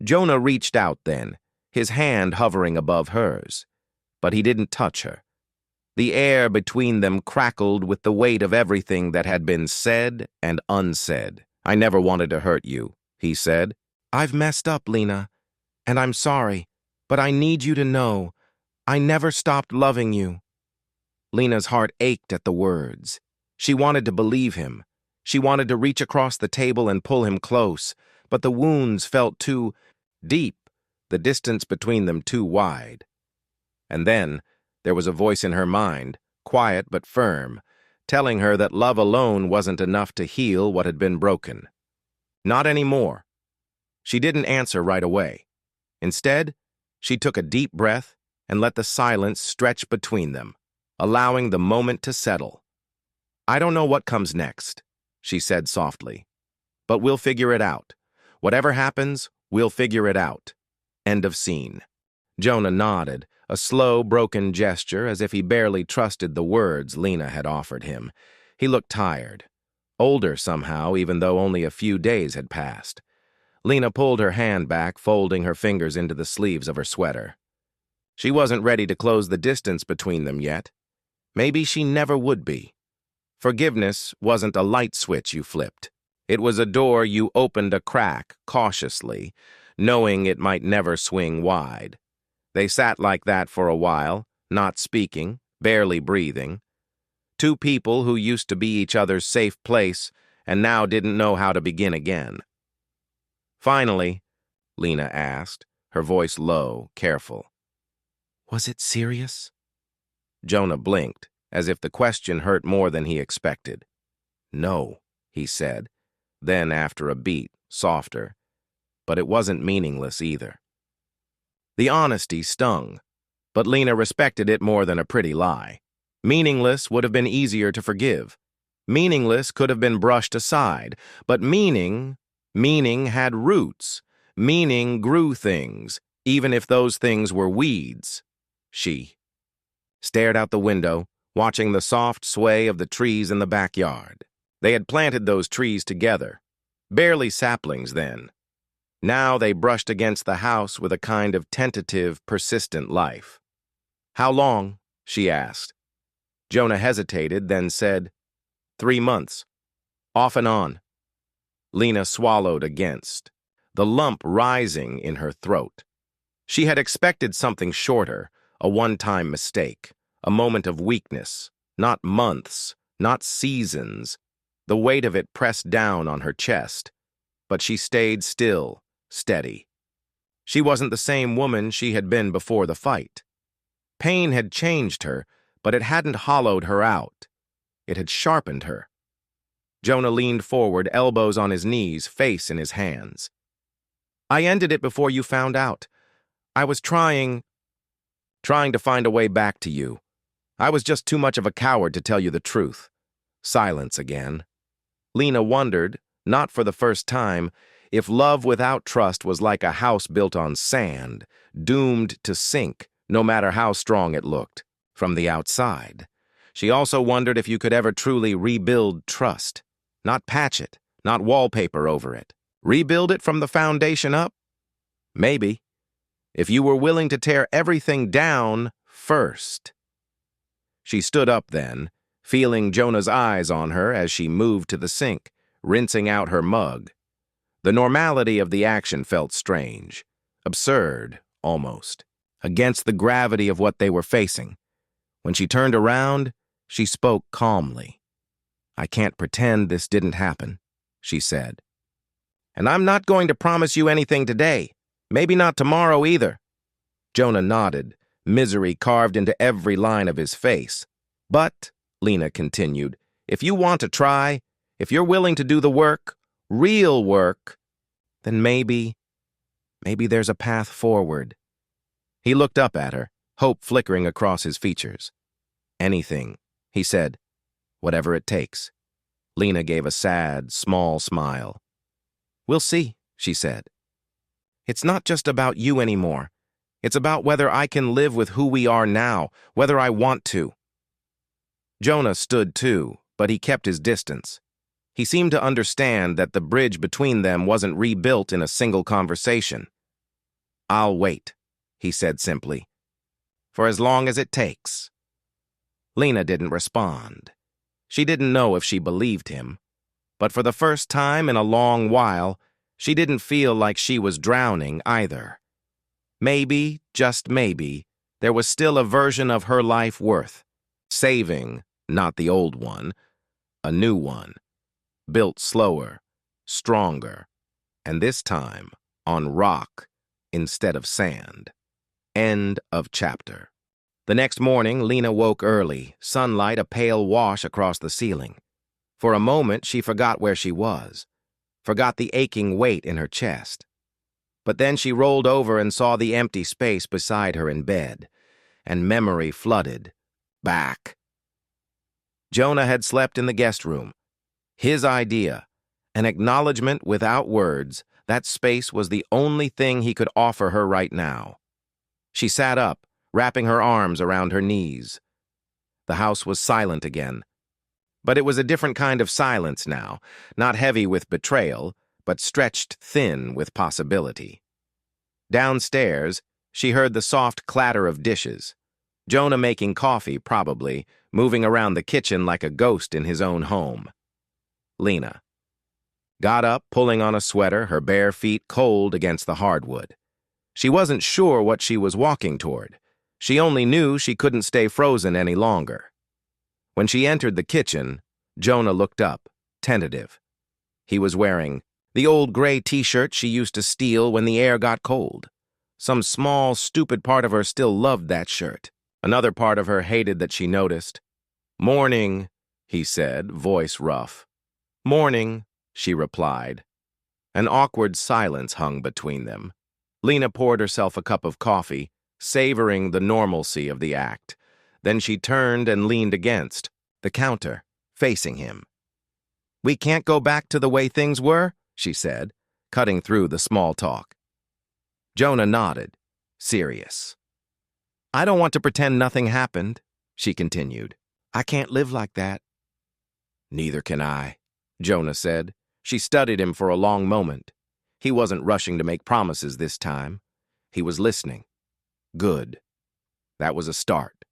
Jonah reached out then, his hand hovering above hers, but he didn't touch her. The air between them crackled with the weight of everything that had been said and unsaid. "I never wanted to hurt you," he said. "I've messed up, Lena, and I'm sorry, but I need you to know, I never stopped loving you." Lena's heart ached at the words. She wanted to believe him. She wanted to reach across the table and pull him close, but the wounds felt too deep, the distance between them too wide. And then, there was a voice in her mind, quiet but firm, telling her that love alone wasn't enough to heal what had been broken. Not anymore. She didn't answer right away. Instead, she took a deep breath and let the silence stretch between them, allowing the moment to settle. "I don't know what comes next," she said softly, "but we'll figure it out. Whatever happens, we'll figure it out." End of scene. Jonah nodded, a slow, broken gesture as if he barely trusted the words Lena had offered him. He looked tired, older somehow, even though only a few days had passed. Lena pulled her hand back, folding her fingers into the sleeves of her sweater. She wasn't ready to close the distance between them yet. Maybe she never would be. Forgiveness wasn't a light switch you flipped. It was a door you opened a crack, cautiously, knowing it might never swing wide. They sat like that for a while, not speaking, barely breathing. Two people who used to be each other's safe place and now didn't know how to begin again. Finally, Lena asked, her voice low, careful. Was it serious? Jonah blinked, as if the question hurt more than he expected. No, he said. Then, after a beat, softer. But it wasn't meaningless either. The honesty stung, but Lena respected it more than a pretty lie. Meaningless would have been easier to forgive. Meaningless could have been brushed aside, but meaning had roots. Meaning grew things, even if those things were weeds. She stared out the window, watching the soft sway of the trees in the backyard. They had planted those trees together, barely saplings then. Now they brushed against the house with a kind of tentative, persistent life. How long? She asked. Jonah hesitated, then said, 3 months. Off and on. Lena swallowed against, the lump rising in her throat. She had expected something shorter, a one-time mistake, a moment of weakness, not months, not seasons. The weight of it pressed down on her chest, but she stayed still, steady. She wasn't the same woman she had been before the fight. Pain had changed her, but it hadn't hollowed her out. It had sharpened her. Jonah leaned forward, elbows on his knees, face in his hands. I ended it before you found out. I was trying to find a way back to you. I was just too much of a coward to tell you the truth. Silence again. Lena wondered, not for the first time, if love without trust was like a house built on sand, doomed to sink, no matter how strong it looked, from the outside. She also wondered if you could ever truly rebuild trust. Not patch it, not wallpaper over it. Rebuild it from the foundation up? Maybe. If you were willing to tear everything down first. She stood up then, feeling Jonah's eyes on her as she moved to the sink, rinsing out her mug. The normality of the action felt strange, absurd, almost, against the gravity of what they were facing. When she turned around, she spoke calmly. I can't pretend this didn't happen, she said. And I'm not going to promise you anything today. Maybe not tomorrow either. Jonah nodded, misery carved into every line of his face. But, Lena continued, if you want to try, if you're willing to do the work, real work, then maybe there's a path forward. He looked up at her, hope flickering across his features. Anything, he said. Whatever it takes. Lena gave a sad, small smile. We'll see, she said. It's not just about you anymore. It's about whether I can live with who we are now, whether I want to. Jonah stood too, but he kept his distance. He seemed to understand that the bridge between them wasn't rebuilt in a single conversation. I'll wait, he said simply. For as long as it takes. Lena didn't respond. She didn't know if she believed him. But for the first time in a long while, she didn't feel like she was drowning either. Maybe, just maybe, there was still a version of her life worth saving, not the old one, a new one, built slower, stronger, and this time on rock instead of sand. End of chapter. The next morning, Lena woke early, sunlight a pale wash across the ceiling. For a moment, she forgot where she was, forgot the aching weight in her chest. But then she rolled over and saw the empty space beside her in bed, and memory flooded back. Jonah had slept in the guest room. His idea, an acknowledgement without words, that space was the only thing he could offer her right now. She sat up, wrapping her arms around her knees. The house was silent again. But it was a different kind of silence now, not heavy with betrayal, but stretched thin with possibility. Downstairs, she heard the soft clatter of dishes. Jonah making coffee, probably, moving around the kitchen like a ghost in his own home. Lena got up, pulling on a sweater, her bare feet cold against the hardwood. She wasn't sure what she was walking toward. She only knew she couldn't stay frozen any longer. When she entered the kitchen, Jonah looked up, tentative. He was wearing The old gray t-shirt she used to steal when the air got cold. Some small, stupid part of her still loved that shirt. Another part of her hated that she noticed. "Morning," he said, voice rough. "Morning," she replied. An awkward silence hung between them. Lena poured herself a cup of coffee, savoring the normalcy of the act. Then she turned and leaned against the counter, facing him. "We can't go back to the way things were?" she said, cutting through the small talk. Jonah nodded, serious. "I don't want to pretend nothing happened," she continued. "I can't live like that." "Neither can I," Jonah said. She studied him for a long moment. He wasn't rushing to make promises this time. He was listening. Good. That was a start.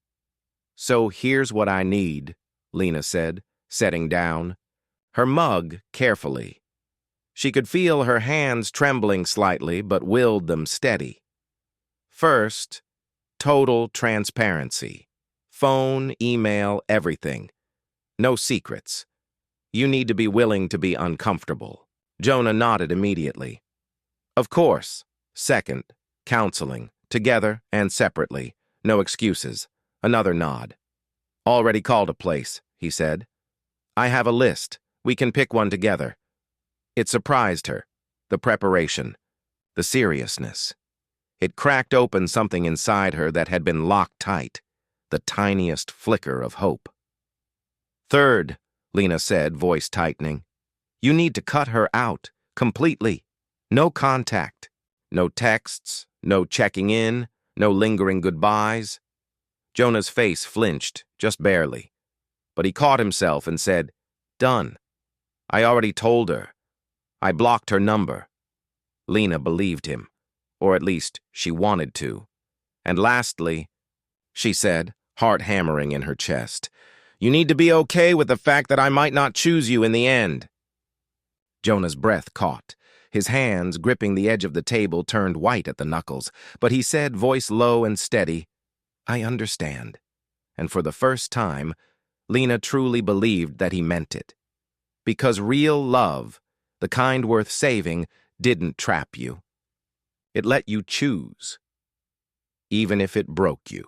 "So here's what I need," Lena said, setting down. Her mug carefully. She could feel her hands trembling slightly, but willed them steady. "First, total transparency. Phone, email, everything. No secrets. You need to be willing to be uncomfortable." Jonah nodded immediately. "Of course. Second, counseling, together and separately. No excuses." Another nod. "Already called a place," he said. "I have a list. We can pick one together." It surprised her, the preparation, the seriousness. It cracked open something inside her that had been locked tight, the tiniest flicker of hope. "Third," Lena said, voice tightening, "you need to cut her out, completely. No contact, no texts, no checking in, no lingering goodbyes." Jonah's face flinched, just barely. But he caught himself and said, "Done. I already told her. I blocked her number." Lena believed him, or at least she wanted to. "And lastly," she said, heart hammering in her chest, "you need to be okay with the fact that I might not choose you in the end." Jonah's breath caught. His hands, gripping the edge of the table, turned white at the knuckles, but he said, voice low and steady, "I understand." And for the first time, Lena truly believed that he meant it. Because real love, the kind worth saving, didn't trap you. It let you choose, even if it broke you.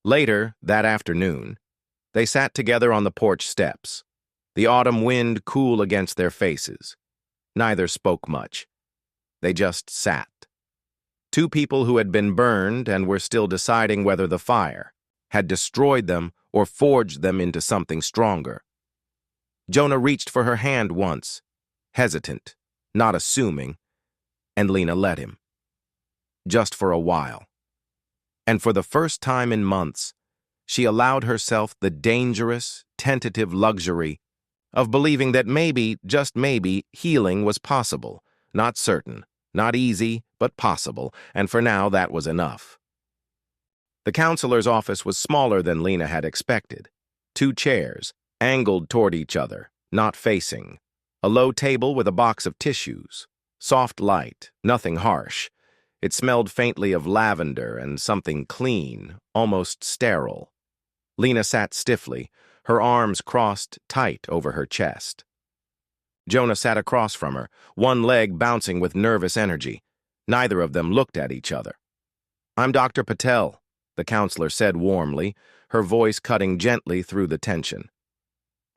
Later, that afternoon, they sat together on the porch steps, the autumn wind cool against their faces. Neither spoke much. They just sat. Two people who had been burned and were still deciding whether the fire had destroyed them or forged them into something stronger. Jonah reached for her hand once, hesitant, not assuming, and Lena let him. Just for a while. And for the first time in months, she allowed herself the dangerous, tentative luxury of believing that maybe, just maybe, healing was possible. Not certain, not easy, but possible, and for now that was enough. The counselor's office was smaller than Lena had expected. 2 chairs, angled toward each other, not facing. A low table with a box of tissues. Soft light, nothing harsh. It smelled faintly of lavender and something clean, almost sterile. Lena sat stiffly, her arms crossed tight over her chest. Jonah sat across from her, one leg bouncing with nervous energy. Neither of them looked at each other. "I'm Dr. Patel," the counselor said warmly, her voice cutting gently through the tension.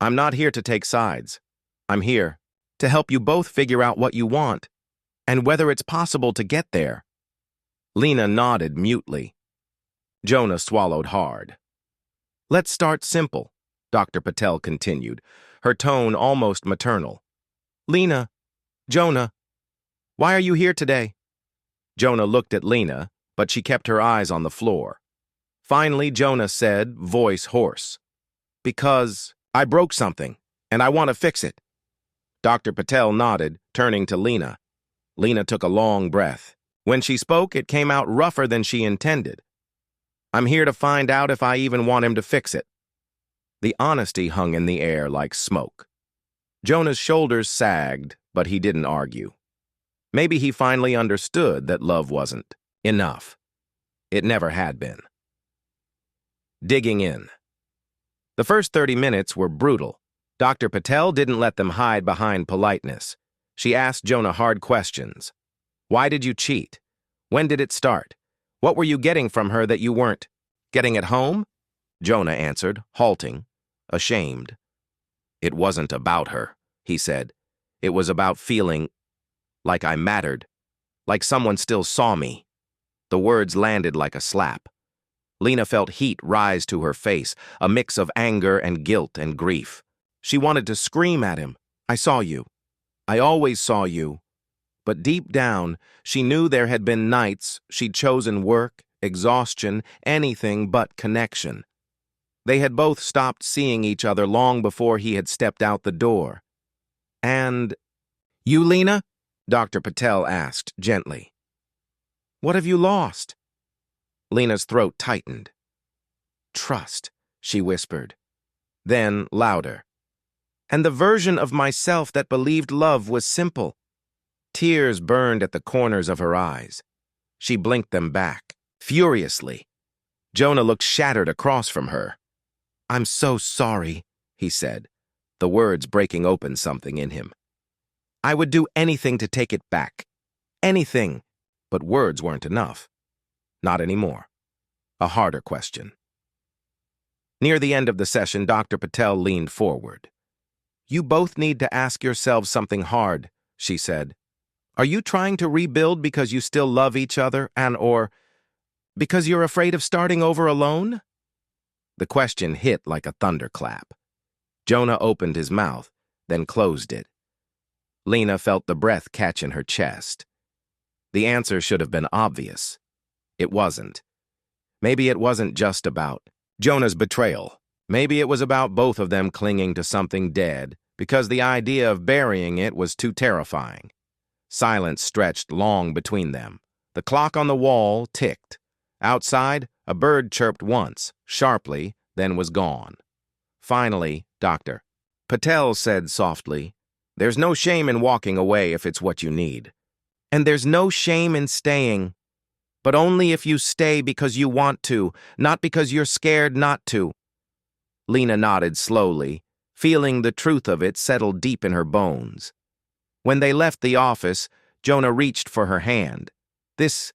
"I'm not here to take sides. I'm here to help you both figure out what you want, and whether it's possible to get there." Lena nodded mutely. Jonah swallowed hard. "Let's start simple," Dr. Patel continued, her tone almost maternal. "Lena, Jonah, why are you here today?" Jonah looked at Lena, but she kept her eyes on the floor. Finally, Jonah said, voice hoarse, "Because I broke something, and I want to fix it." Dr. Patel nodded, turning to Lena. Lena took a long breath. When she spoke, it came out rougher than she intended. "I'm here to find out if I even want him to fix it." The honesty hung in the air like smoke. Jonah's shoulders sagged, but he didn't argue. Maybe he finally understood that love wasn't enough. It never had been. Digging in. The first 30 minutes were brutal. Dr. Patel didn't let them hide behind politeness. She asked Jonah hard questions. Why did you cheat? When did it start? What were you getting from her that you weren't getting at home? Jonah answered, halting, ashamed. It wasn't about her, he said. It was about feeling like I mattered, like someone still saw me. The words landed like a slap. Lena felt heat rise to her face, a mix of anger and guilt and grief. She wanted to scream at him. I saw you. I always saw you. But deep down, she knew there had been nights she'd chosen work, exhaustion, anything but connection. They had both stopped seeing each other long before he had stepped out the door. And, you, Lena? Dr. Patel asked gently. What have you lost? Lena's throat tightened. Trust, she whispered. Then, louder. And the version of myself that believed love was simple. Tears burned at the corners of her eyes. She blinked them back, furiously. Jonah looked shattered across from her. I'm so sorry, he said, the words breaking open something in him. I would do anything to take it back. Anything. But words weren't enough. Not anymore. A harder question. Near the end of the session, Dr. Patel leaned forward. You both need to ask yourselves something hard, she said. Are you trying to rebuild because you still love each other or because you're afraid of starting over alone? The question hit like a thunderclap. Jonah opened his mouth, then closed it. Lena felt the breath catch in her chest. The answer should have been obvious. It wasn't. Maybe it wasn't just about Jonah's betrayal. Maybe it was about both of them clinging to something dead because the idea of burying it was too terrifying. Silence stretched long between them. The clock on the wall ticked. Outside, a bird chirped once, sharply, then was gone. Finally, Dr. Patel said softly, There's no shame in walking away if it's what you need. And there's no shame in staying, but only if you stay because you want to, not because you're scared not to. Lena nodded slowly, feeling the truth of it settle deep in her bones. When they left the office, Jonah reached for her hand. This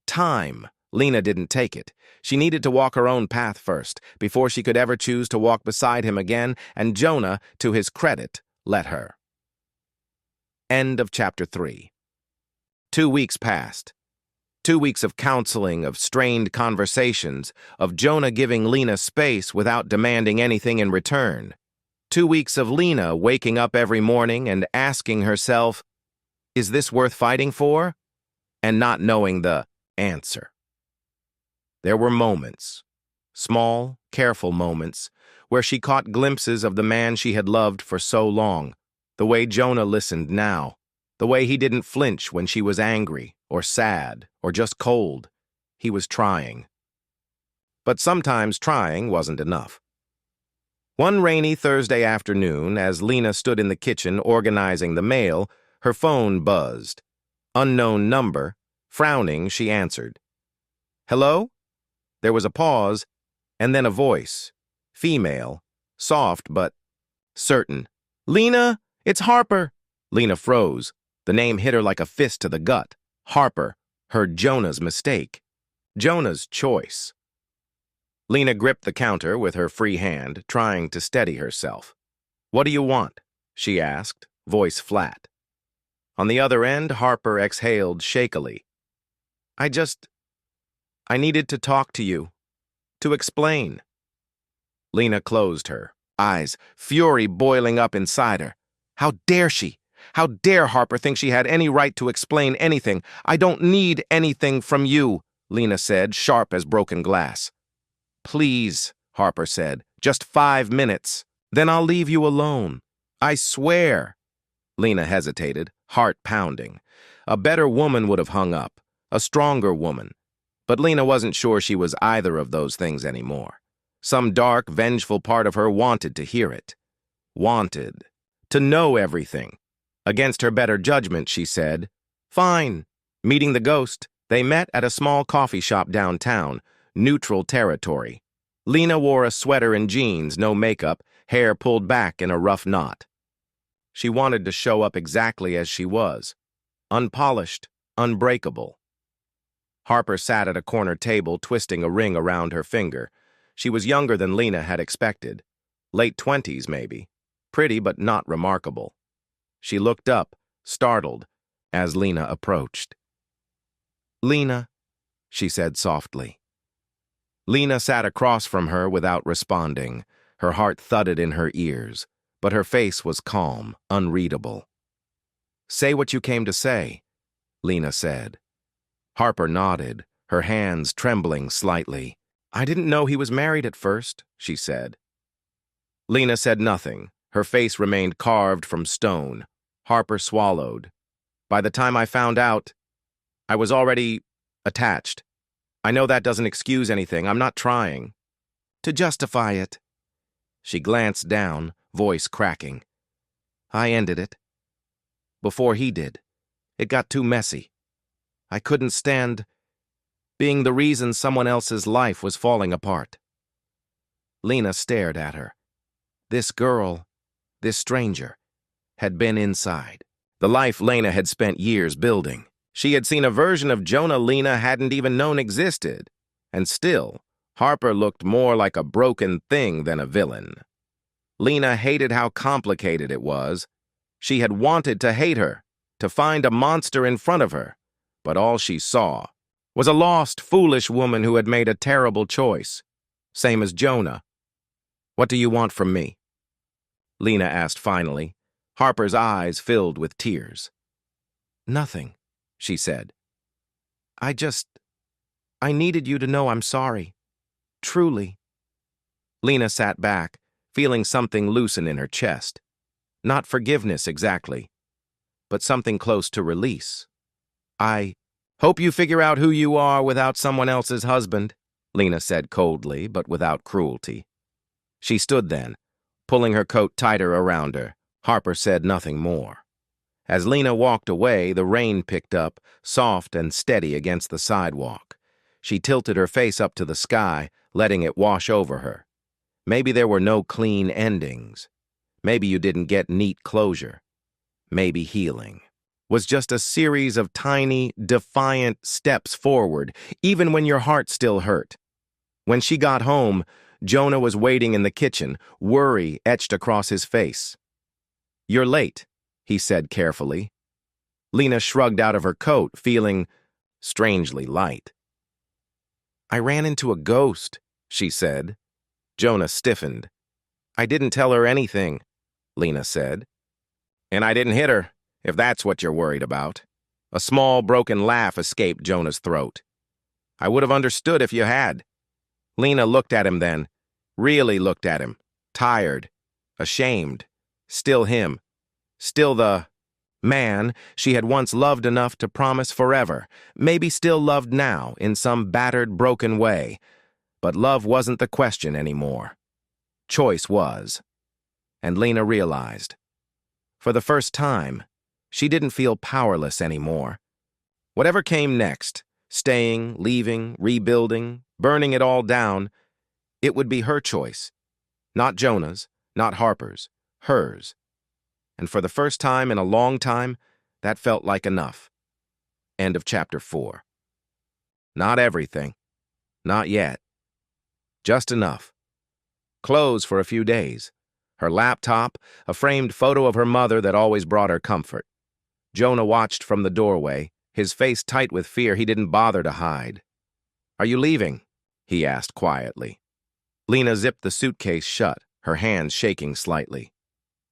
time, Lena didn't take it. She needed to walk her own path first, before she could ever choose to walk beside him again, and Jonah, to his credit, let her. End of Chapter 3. 2 weeks passed. 2 weeks of counseling, of strained conversations, of Jonah giving Lena space without demanding anything in return. 2 weeks of Lena waking up every morning and asking herself, is this worth fighting for? And not knowing the answer. There were moments, small, careful moments, where she caught glimpses of the man she had loved for so long, the way Jonah listened now, the way he didn't flinch when she was angry, or sad, or just cold. He was trying. But sometimes trying wasn't enough. One rainy Thursday afternoon, as Lena stood in the kitchen organizing the mail, her phone buzzed. Unknown number. Frowning, she answered. Hello? There was a pause, and then a voice. Female. Soft, but certain. Lena, it's Harper. Lena froze. The name hit her like a fist to the gut. Harper. Heard Jonah's mistake. Jonah's choice. Lena gripped the counter with her free hand, trying to steady herself. What do you want? She asked, voice flat. On the other end, Harper exhaled shakily. I needed to talk to you. To explain. Lena closed her eyes, fury boiling up inside her. How dare she? How dare Harper think she had any right to explain anything? I don't need anything from you, Lena said, sharp as broken glass. Please, Harper said, just 5 minutes. Then I'll leave you alone. I swear. Lena hesitated, heart pounding. A better woman would have hung up, a stronger woman. But Lena wasn't sure she was either of those things anymore. Some dark, vengeful part of her wanted to hear it. Wanted to know everything. Against her better judgment, she said, Fine. Meeting the ghost, they met at a small coffee shop downtown, neutral territory. Lena wore a sweater and jeans, no makeup, hair pulled back in a rough knot. She wanted to show up exactly as she was, unpolished, unbreakable. Harper sat at a corner table, twisting a ring around her finger. She was younger than Lena had expected. Late 20s, maybe. Pretty, but not remarkable. She looked up, startled, as Lena approached. "Lena," she said softly. Lena sat across from her without responding. Her heart thudded in her ears, but her face was calm, unreadable. "Say what you came to say," Lena said. Harper nodded, her hands trembling slightly. "I didn't know he was married at first," she said. Lena said nothing. Her face remained carved from stone. Harper swallowed. "By the time I found out, I was already attached. I know that doesn't excuse anything. I'm not trying to justify it." She glanced down, voice cracking. "I ended it. Before he did. It got too messy. I couldn't stand being the reason someone else's life was falling apart." Lena stared at her. This girl, this stranger, had been inside. The life Lena had spent years building. She had seen a version of Jonah Lena hadn't even known existed. And still, Harper looked more like a broken thing than a villain. Lena hated how complicated it was. She had wanted to hate her, to find a monster in front of her. But all she saw was a lost, foolish woman who had made a terrible choice. Same as Jonah. "What do you want from me?" Lena asked finally. Harper's eyes filled with tears. "Nothing," she said. I needed you to know I'm sorry. Truly." Lena sat back, feeling something loosen in her chest. Not forgiveness exactly, but something close to release. "I hope you figure out who you are without someone else's husband," Lena said coldly, but without cruelty. She stood then, pulling her coat tighter around her. Harper said nothing more. As Lena walked away, the rain picked up, soft and steady against the sidewalk. She tilted her face up to the sky, letting it wash over her. Maybe there were no clean endings. Maybe you didn't get neat closure. Maybe healing was just a series of tiny, defiant steps forward, even when your heart still hurt. When she got home, Jonah was waiting in the kitchen, worry etched across his face. "You're late," he said carefully. Lena shrugged out of her coat, feeling strangely light. "I ran into a ghost," she said. Jonah stiffened. "I didn't tell her anything," Lena said. "And I didn't hit her, if that's what you're worried about." A small, broken laugh escaped Jonah's throat. "I would have understood if you had." Lena looked at him then, really looked at him, tired, ashamed, still him, still the man she had once loved enough to promise forever, maybe still loved now in some battered, broken way. But love wasn't the question anymore. Choice was. And Lena realized. For the first time, she didn't feel powerless anymore. Whatever came next, staying, leaving, rebuilding, burning it all down, it would be her choice. Not Jonah's, not Harper's, hers. And for the first time in a long time, that felt like enough. End of chapter 4. Not everything. Not yet. Just enough. Clothes for a few days. Her laptop, a framed photo of her mother that always brought her comfort. Jonah watched from the doorway, his face tight with fear he didn't bother to hide. "Are you leaving?" he asked quietly. Lena zipped the suitcase shut, her hands shaking slightly.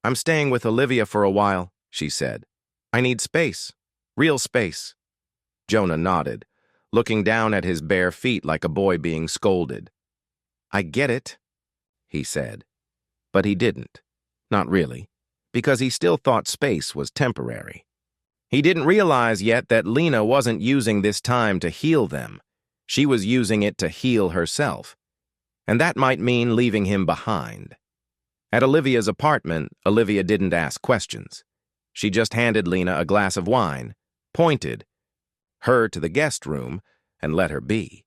"I'm staying with Olivia for a while," she said. "I need space. Real space." Jonah nodded, looking down at his bare feet like a boy being scolded. "I get it," he said. But he didn't. Not really, because he still thought space was temporary. He didn't realize yet that Lena wasn't using this time to heal them. She was using it to heal herself. And that might mean leaving him behind. At Olivia's apartment, Olivia didn't ask questions. She just handed Lena a glass of wine, pointed her to the guest room, and let her be.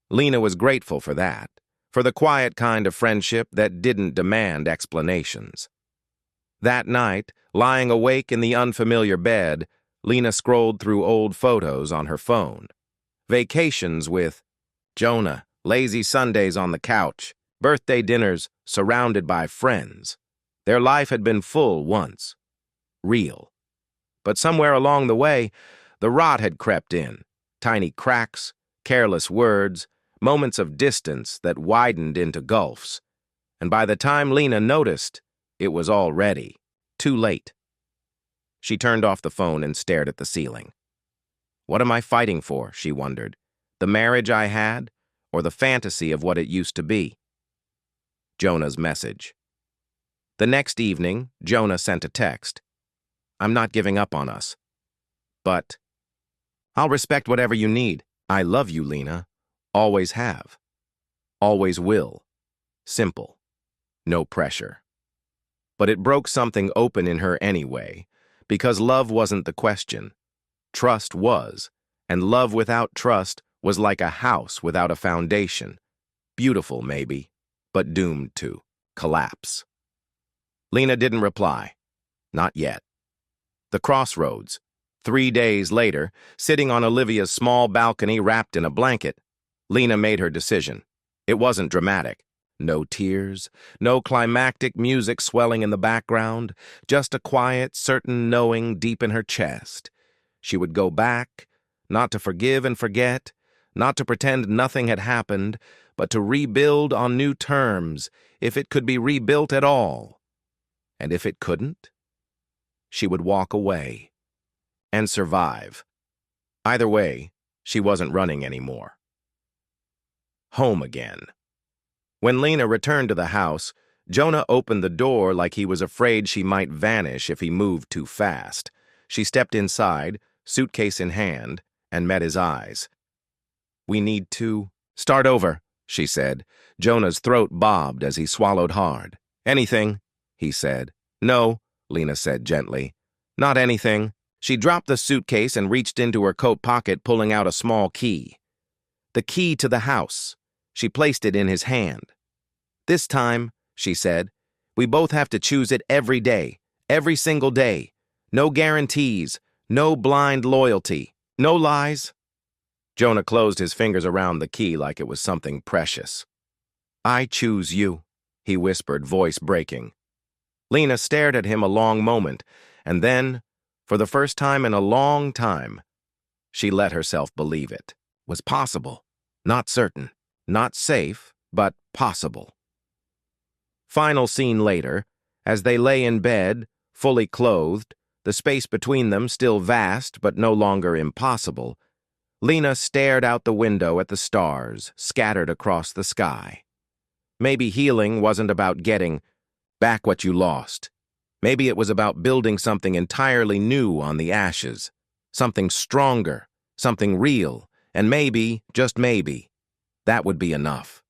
Lena was grateful for that, for the quiet kind of friendship that didn't demand explanations. That night, lying awake in the unfamiliar bed, Lena scrolled through old photos on her phone. Vacations with Jonah, lazy Sundays on the couch, birthday dinners surrounded by friends. Their life had been full once. Real. But somewhere along the way, the rot had crept in. Tiny cracks, careless words, moments of distance that widened into gulfs. And by the time Lena noticed, it was already too late. She turned off the phone and stared at the ceiling. What am I fighting for, she wondered. The marriage I had, or the fantasy of what it used to be? Jonah's message. The next evening, Jonah sent a text. I'm not giving up on us. But I'll respect whatever you need. I love you, Lena. Always have. Always will. Simple. No pressure. But it broke something open in her anyway, because love wasn't the question. Trust was, and love without trust was like a house without a foundation. Beautiful, maybe, but doomed to collapse. Lena didn't reply. Not yet. The crossroads. 3 days later, sitting on Olivia's small balcony wrapped in a blanket, Lena made her decision. It wasn't dramatic. No tears, no climactic music swelling in the background, just a quiet, certain knowing deep in her chest. She would go back, not to forgive and forget, not to pretend nothing had happened, but to rebuild on new terms, if it could be rebuilt at all. And if it couldn't, she would walk away and survive. Either way, she wasn't running anymore. Home again. When Lena returned to the house, Jonah opened the door like he was afraid she might vanish if he moved too fast. She stepped inside, suitcase in hand, and met his eyes. We need to start over, she said. Jonah's throat bobbed as he swallowed hard. Anything, he said. No, Lena said gently. Not anything. She dropped the suitcase and reached into her coat pocket, pulling out a small key. The key to the house. She placed it in his hand. This time, she said, we both have to choose it every day, every single day. No guarantees, no blind loyalty, no lies. Jonah closed his fingers around the key like it was something precious. I choose you, he whispered, voice breaking. Lena stared at him a long moment, and then, for the first time in a long time, she let herself believe it. Was possible, not certain. Not safe, but possible. Final scene later, as they lay in bed, fully clothed, the space between them still vast but no longer impossible, Lena stared out the window at the stars scattered across the sky. Maybe healing wasn't about getting back what you lost. Maybe it was about building something entirely new on the ashes, something stronger, something real, and maybe, just maybe, that would be enough.